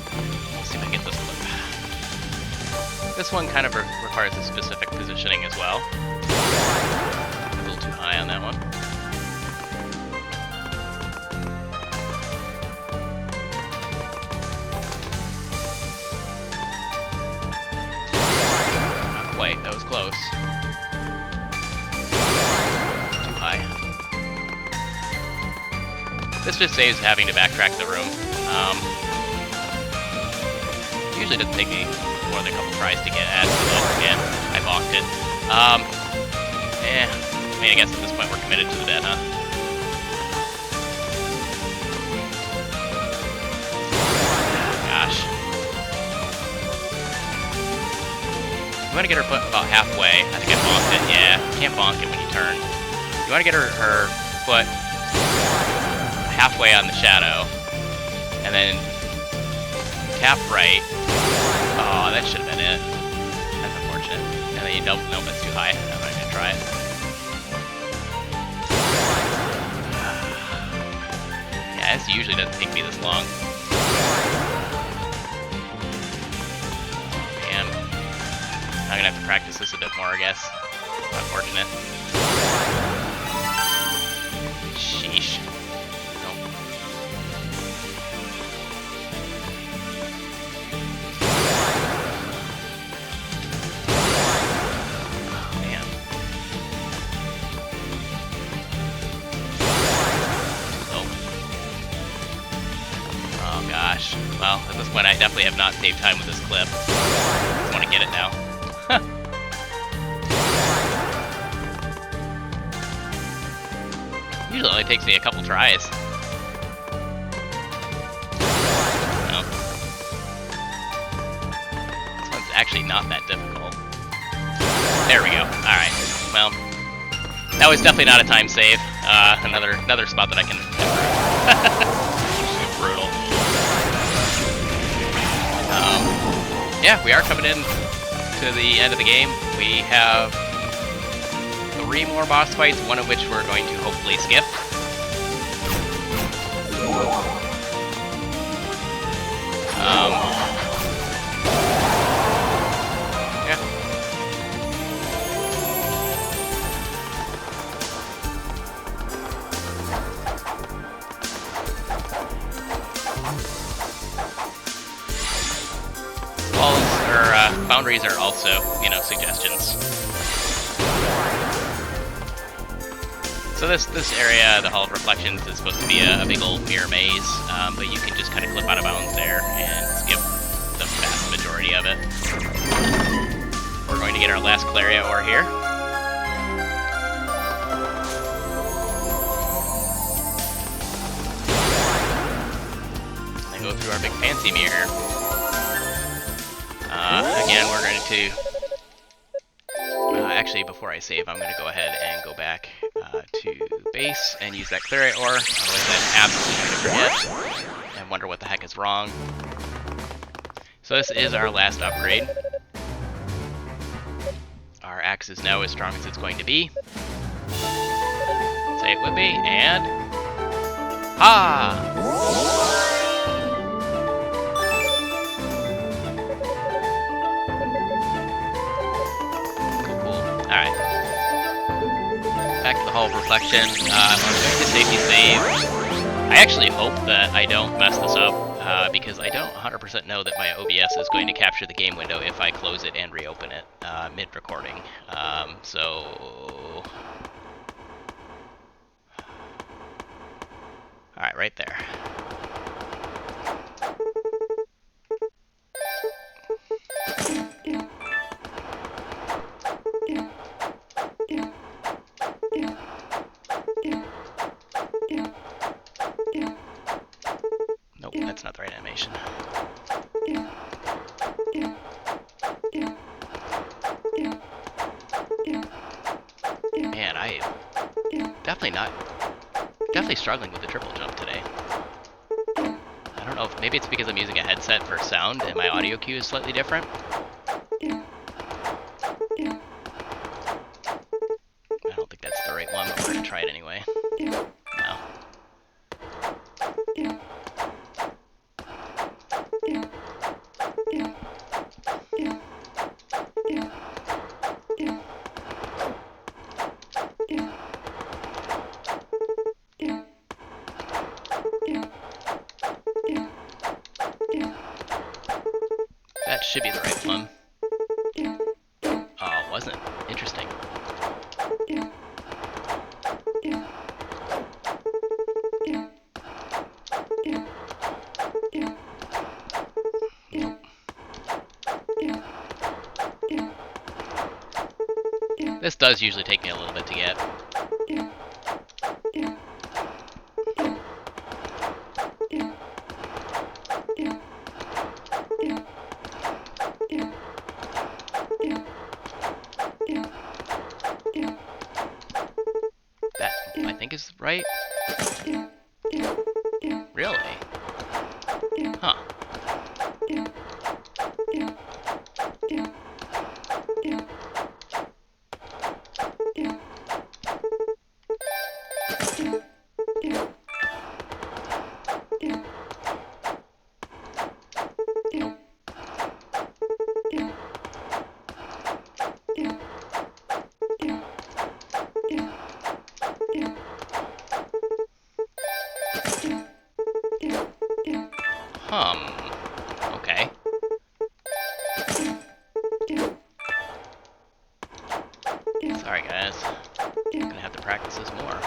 This one kind of requires a specific positioning as well. A little too high on that one. Not quite, that was close. Too high. This just saves having to backtrack the room. Usually doesn't take me more than a couple tries to get at it, but again, I balked it. I mean, I guess at this point we're committed to the bed, huh? Gosh. You want to get her foot about halfway. I think I bonked it. Yeah, you can't bonk it when you turn. You want to get her foot halfway on the shadow, and then tap right. Oh, that should have been it. That's unfortunate. And then you don't. Nope, that's too high. I'm not gonna try it. Yeah, this usually doesn't take me this long. Man. I'm gonna have to practice this a bit more, I guess. Unfortunate. Sheesh. Well, at this point I definitely have not saved time with this clip. I just want to get it now. Usually it only takes me a couple tries. No. This one's actually not that difficult. There we go. Alright. Well, That was definitely not a time save. Another spot that I can improve. Brutal. Yeah, we are coming in to the end of the game. We have 3 more boss fights, one of which we're going to hopefully skip. Yeah. Walls or boundaries are also, you know, suggestions. So this area, the Hall of Reflections, is supposed to be a big old mirror maze, but you can just kind of clip out of bounds there and skip the vast majority of it. We're going to get our last Claria ore here. And then go through our big fancy mirror. Again, we're going to... actually, before I save, I'm going to go ahead and go back to base and use that Claria ore. Otherwise, I'm absolutely going to forget and wonder what the heck is wrong. So this is our last upgrade. Our axe is now as strong as it's going to be. Say it with me, and... Ha! Alright. Back to the Hall of Reflection. I'm going to safety save. I actually hope that I don't mess this up, because I don't 100% know that my OBS is going to capture the game window if I close it and reopen it mid-recording. So... Alright, right there. Nope, that's not the right animation. Man, I am definitely struggling with the triple jump today. I don't know if maybe it's because I'm using a headset for sound and my audio cue is slightly different. I don't think that's the right one, but we're gonna try it anyway. No. That should be the right one. Oh, it wasn't. Interesting. This does usually take me a little bit to get. That, I think, is right. Really? Huh. Okay. Sorry, guys. I'm gonna have to practice this more.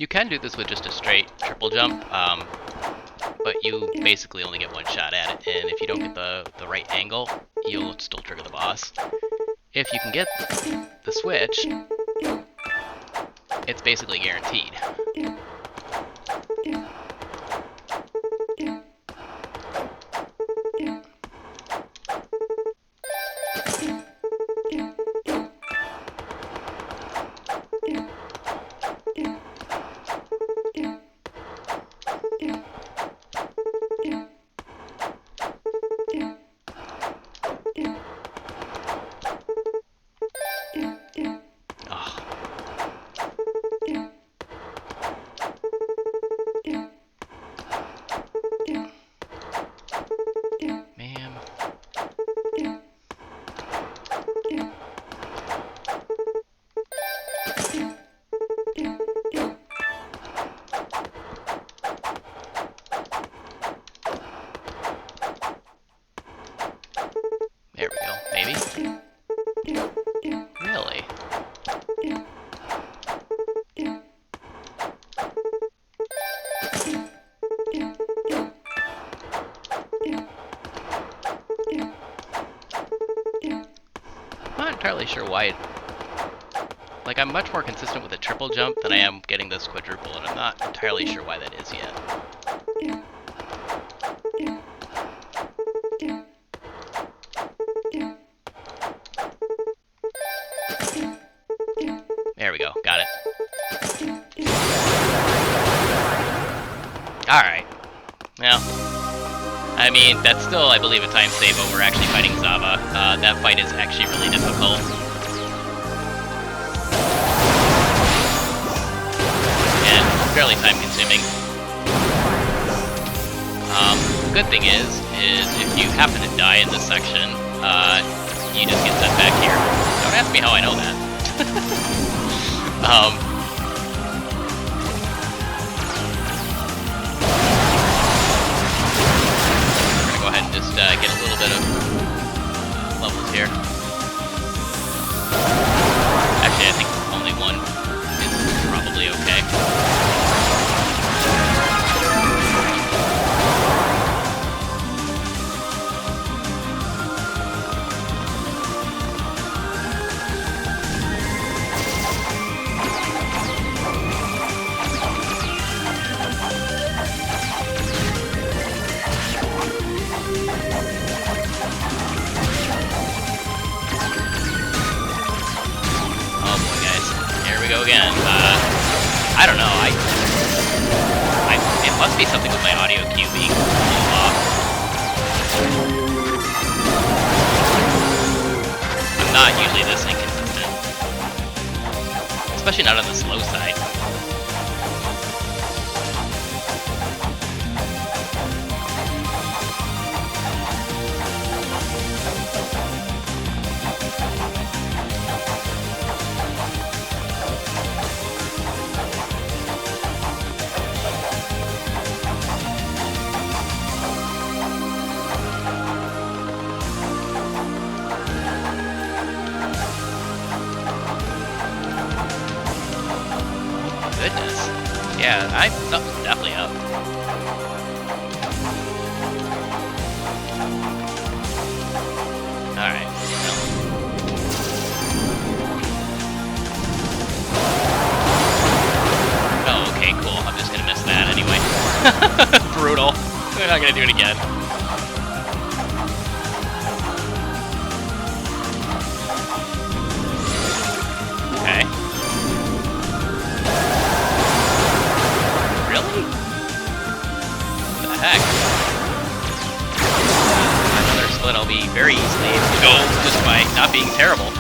You can do this with just a straight triple jump, but you basically only get one shot at it, and if you don't get the right angle, you'll still trigger the boss. If you can get the switch, it's basically guaranteed. There we go, maybe? Really? I'm not entirely sure why like, I'm much more consistent with a triple jump than I am getting this quadruple, and I'm not entirely sure why that is yet. There we go, got it. Alright. Well, I mean, that's still, I believe, a time save, but we're actually fighting Zava. That fight is actually really difficult. And fairly time-consuming. Good thing is if you happen to die in this section, you just get sent back here. Don't ask me how I know that. We're gonna go ahead and just get a little bit of levels here. Actually, I think only one is probably okay. Go again. I don't know. It must be something with my audio cue being a little off. I'm not usually this inconsistent, especially not on the slow side. Goodness. Yeah, something's definitely up. Alright. Oh, okay, cool. I'm just gonna miss that anyway. Brutal. We're not gonna do it again. Okay. Heck. Another split I'll be very easily able to go just by not being terrible.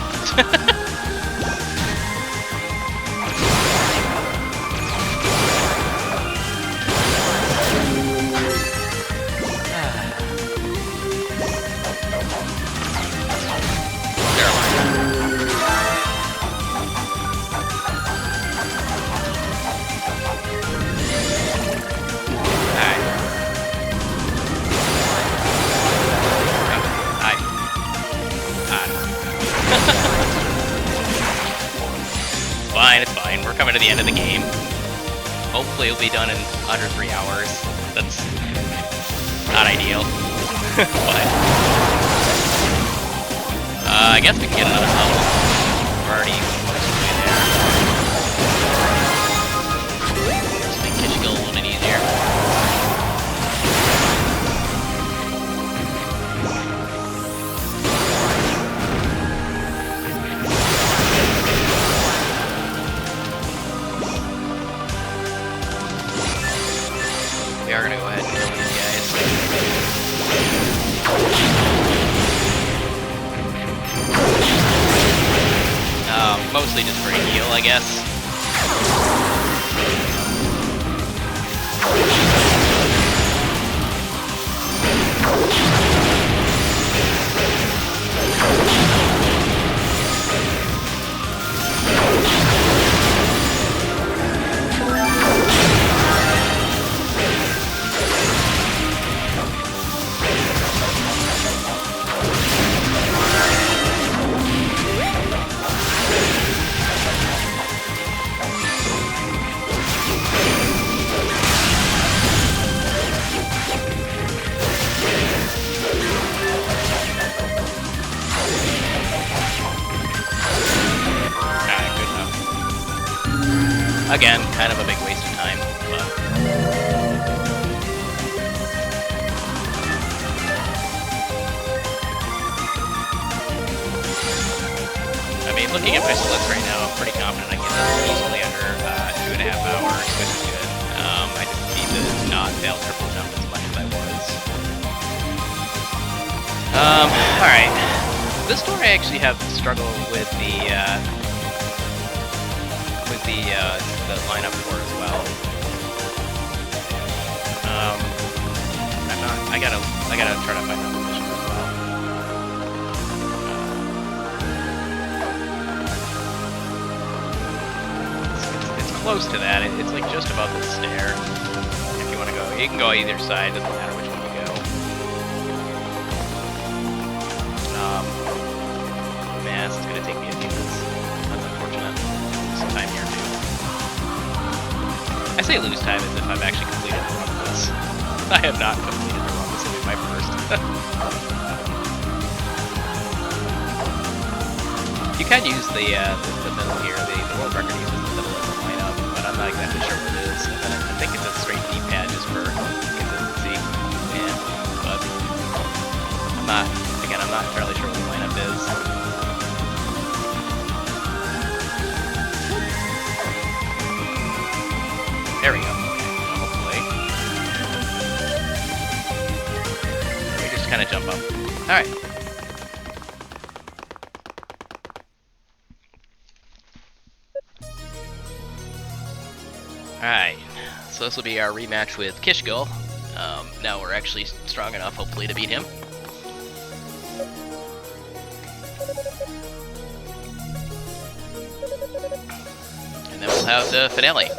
It's fine, we're coming to the end of the game. Hopefully it'll be done in under 3 hours. That's not ideal. But I guess we can get another level. We're already most of the way there. Just make Kishkill a little bit easier. We are gonna go ahead and kill these guys. Mostly just for a heal, I guess. Again, kind of a big waste of time, but... I mean, looking at my splits right now, I'm pretty confident I can get this easily under 2.5 hours, which is good. I just need to not fail triple jump as much as I was. Alright. This door I actually have struggled with the lineup for as well. I gotta try to find that position as well. It's close to that. It's like just above the stair. If you want to go, you can go either side. Doesn't matter which one you go. Man, this is gonna take me a few minutes. That's unfortunate. Some time here too. I say lose time as if I've actually completed the run of this. I have not completed the run. This will be my first. You can use the middle here. The world record uses the middle as a lineup, but I'm not exactly sure what it is. And then I think it's a straight D-pad just for consistency. Yeah, but I'm not entirely sure what the lineup is. There we go. Okay, hopefully. We just kind of jump up. Alright. Alright. So this will be our rematch with Kishkill. Now we're actually strong enough, hopefully, to beat him. And then we'll have the finale.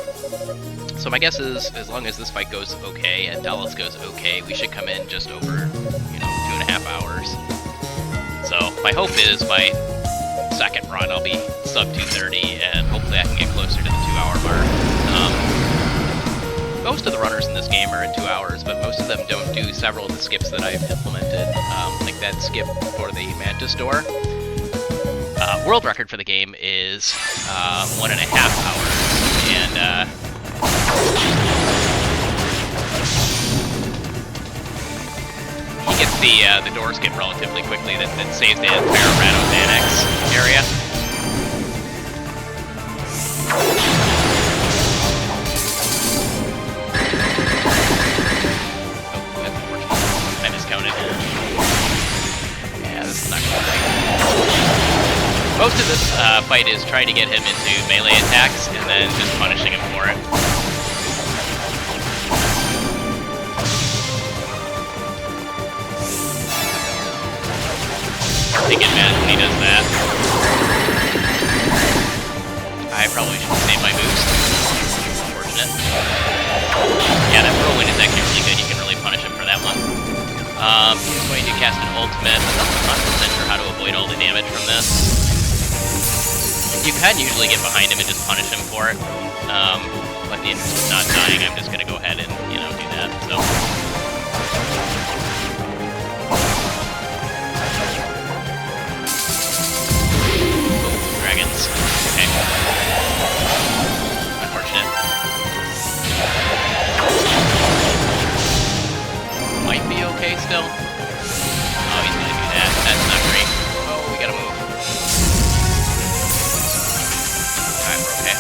So my guess is, as long as this fight goes okay and Dallas goes okay, we should come in just over, 2.5 hours. So my hope is by second run I'll be sub 2:30, and hopefully I can get closer to the 2-hour mark. Most of the runners in this game are at 2 hours, but most of them don't do several of the skips that I've implemented, like that skip for the Mantis door. World record for the game is 1.5 hours, and he gets the door skip relatively quickly. That saves the entire Rado-Xanax area. Oh, that's unfortunate. I miscounted. Yeah, this is not gonna fight. Most of this fight is trying to get him into melee attacks and then just punishing him for it. I get mad when he does that. I probably should save my boost. Unfortunate. Yeah, that whirlwind is actually really good. You can really punish him for that one. He's going to cast an ultimate. I'm not 100% sure how to avoid all the damage from this. You can usually get behind him and just punish him for it. like the interest of not dying, I'm just gonna go ahead and, you know, do that, so. Oh, dragons. Okay. Unfortunate. Might be okay still. Oh, he's gonna do that. That's not great. Oh, we gotta move. Alright, we're okay.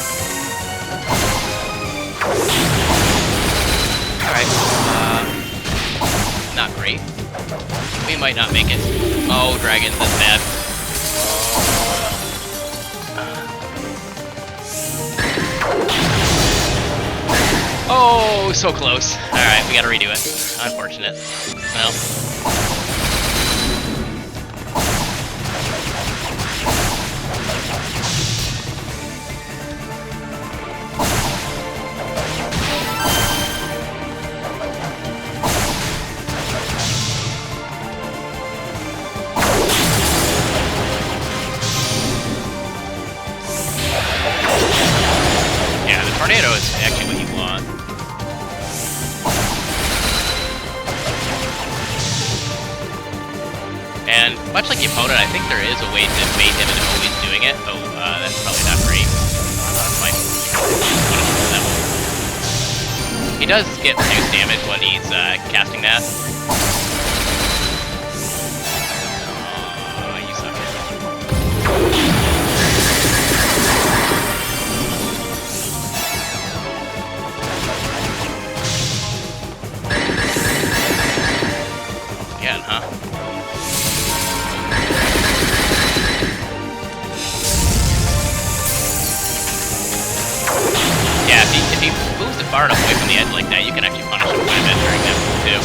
Alright, not great. We might not make it. Oh, dragons, that's bad. Oh, so close. Alright, we gotta redo it. Unfortunate. Well. Yeah, the tornado is actually what you want. And much like the opponent, I think there is a way to bait him into always doing it. Oh, that's probably not great. Might he does get reduced damage when he's casting that. Oh, you suck. Again, huh? Yeah, if he moves it far enough away from the edge like that, you can actually punish him quite a bit during that move, too.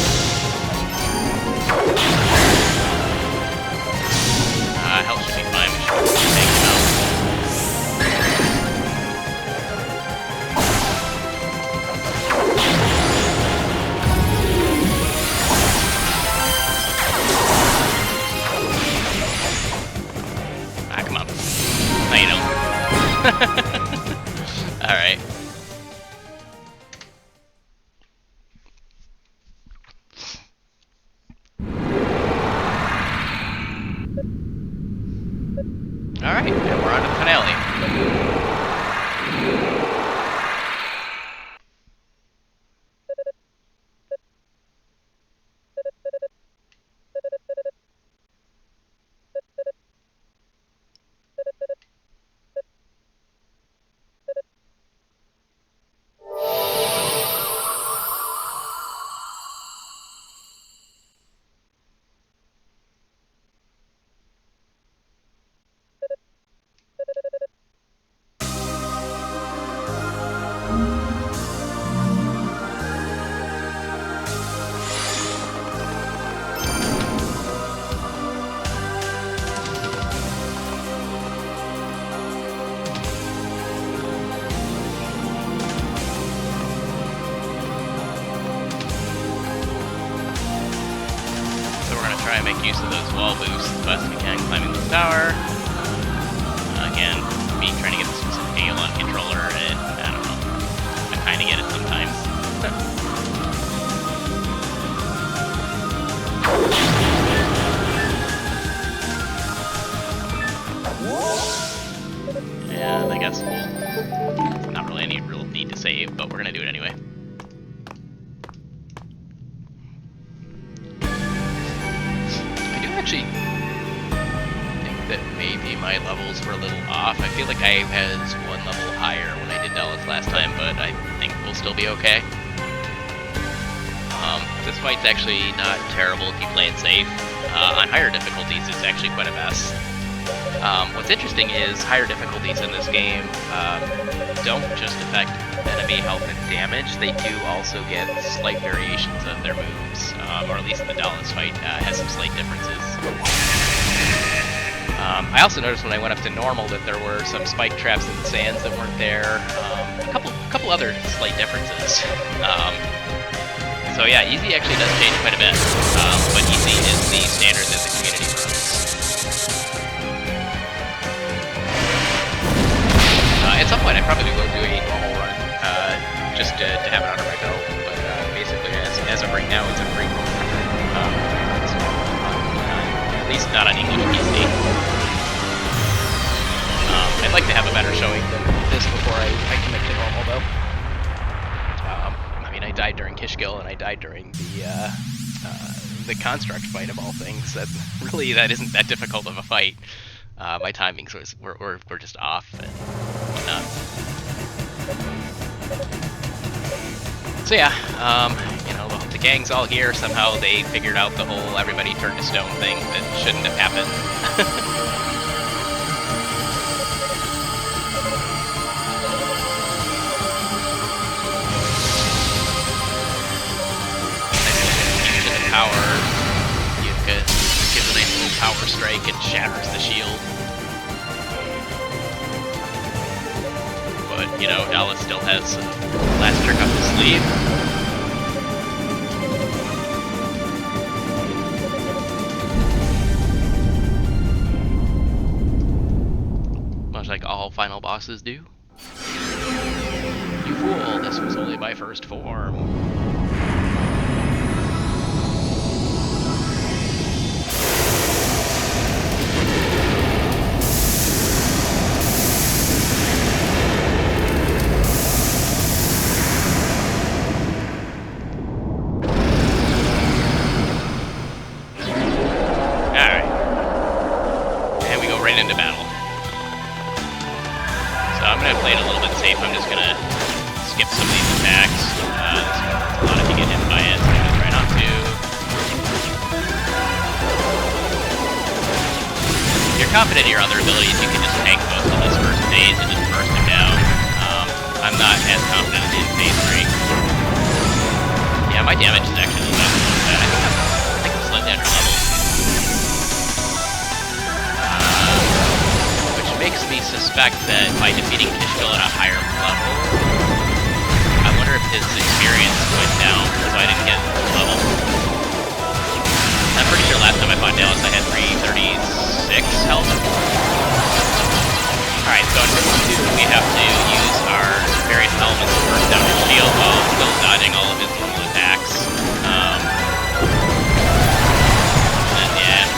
Health should be fine. We should take him out. Ah, come on. No, you don't. Alright. Alright, and we're on to the finale. Try and make use of those wall boosts as best we can climbing this tower. Again, me trying to get the specific angle on controller, and I don't know. I kind of get it sometimes. And I guess we'll... not really any real need to save, but we're gonna do it anyway. Actually think that maybe my levels were a little off. I feel like I was one level higher when I did Dallas last time, but I think we'll still be okay. This fight's actually not terrible if you play it safe. On higher difficulties, it's actually quite a mess. What's interesting is higher difficulties in this game don't just affect enemy health and damage, they do also get slight variations of their moves, or at least the Dallas fight has some slight differences. I also noticed when I went up to normal that there were some spike traps in the sands that weren't there, a couple other slight differences. So yeah, easy actually does change quite a bit, but easy is the standard that the community runs. At some point I probably will do a normal run just to have it under my belt. But basically, as of right now, it's a free roam record. So, at least not on English PC. I'd like to have a better showing than this before I commit to normal, though. I mean, I died during Kishkill, and I died during the construct fight of all things. That isn't that difficult of a fight. My timings were just off and whatnot. So yeah, you know, the gang's all here. Somehow they figured out the whole everybody turned to stone thing that shouldn't have happened. Power, Yunica gives a nice little power strike and shatters the shield. But, you know, Dallas still has the last trick up his sleeve. Much like all final bosses do. You fool, this was only my first form. Into battle. So I'm going to play it a little bit safe. I'm just going to skip some of these attacks. There's a lot of you get hit by it, so I'm going to try not to. If you're confident in your other abilities, you can just tank most of this first phase and just burst him down. I'm not as confident in phase 3. Yeah, my damage is actually a little bit. I think I'm slightly under level. Makes me suspect that by defeating Kishkill at a higher level, I wonder if his experience went down because I didn't get level. I'm pretty sure last time I fought Dallas I had 336 health. Alright, so in Rhythm 2 we have to use our various elements to burst down his shield while still dodging all of his normal attacks. And yeah.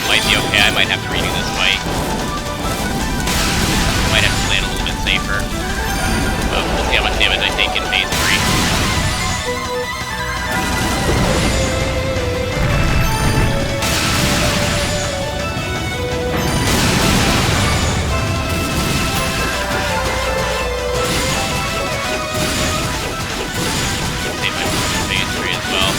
Might be okay, I might have to redo this fight. Might have to play it a little bit safer. But we'll see how much damage I take in phase 3. Save my phase 3 as well.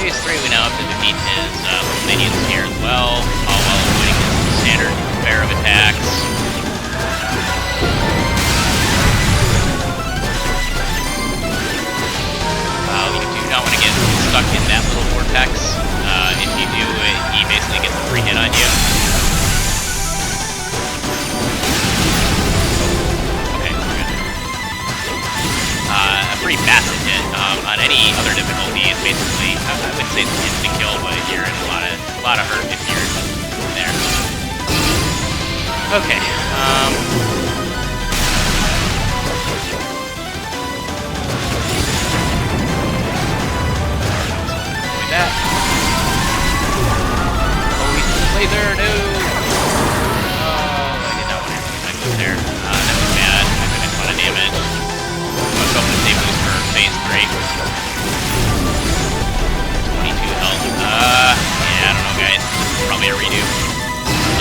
Phase 3, we now have to defeat his minions here as well, all while avoiding his standard pair of attacks. You do not want to get stuck in that little vortex. If you do, he basically gets a free hit on you. Okay, we're good. A pretty massive hit. On any other difficulty, it's basically, I would say it's instant kill, but you're in a lot of hurt if you're there. Okay, like that. Oh, we can play there, no! Oh, I did not want to get my move there. That was bad, I took a ton of damage. Let's go for the save boost for phase 3. 22 health. Yeah, I don't know, guys. Probably a redo.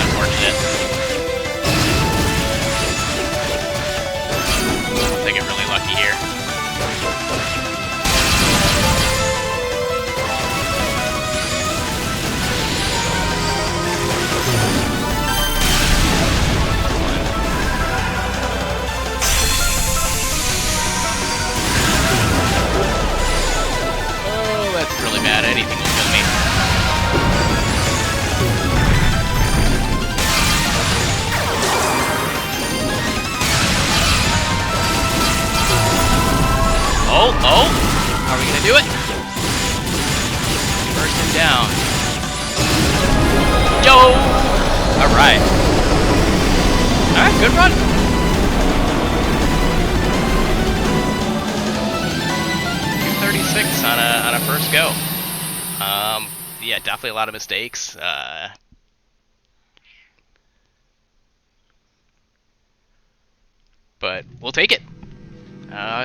Unfortunate. do it. Burst him down. Yo! Alright. Alright, good run. 236 on a first go. Yeah, definitely a lot of mistakes. But we'll take it.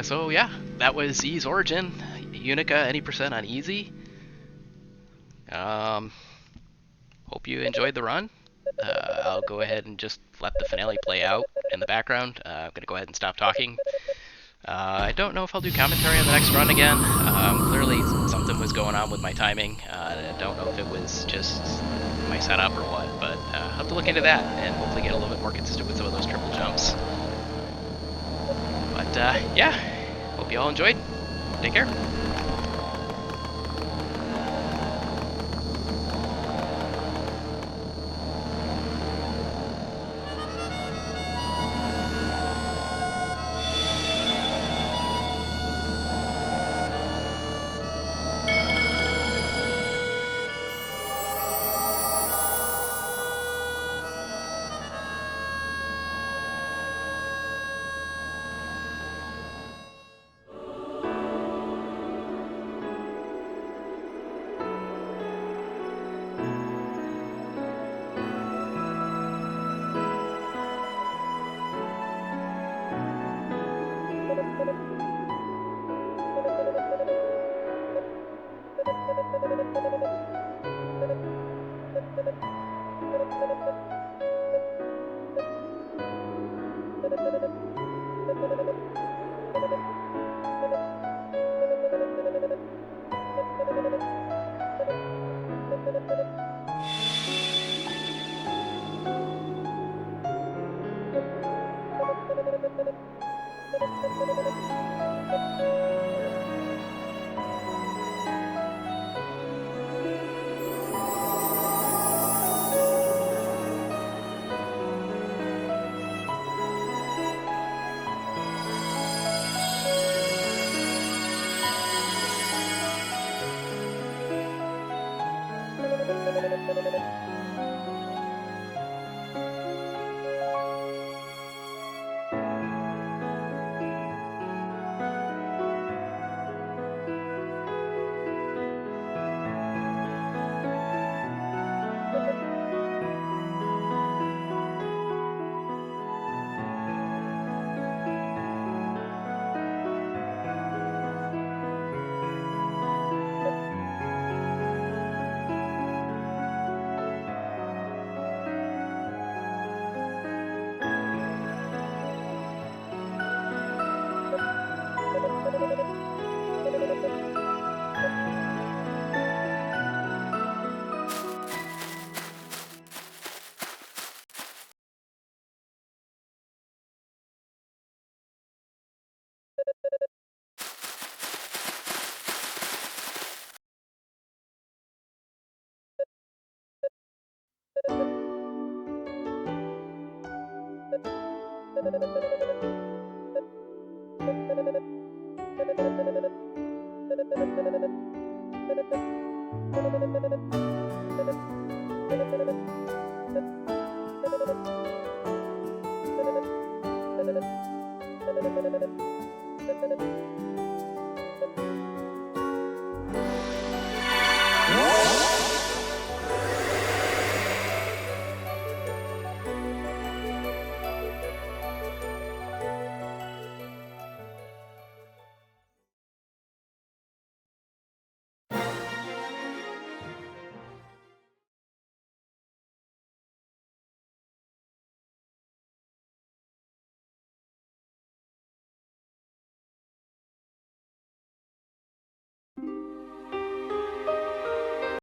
So yeah, that was Ease Origin. Yunica, any percent on easy. Hope you enjoyed the run. I'll go ahead and just let the finale play out in the background. I'm gonna go ahead and stop talking. I don't know if I'll do commentary on the next run again. Clearly something was going on with my timing. I don't know if it was just my setup or what, but I'll have to look into that and hopefully get a little bit more consistent with some of those triple jumps. But yeah, hope you all enjoyed. Take care.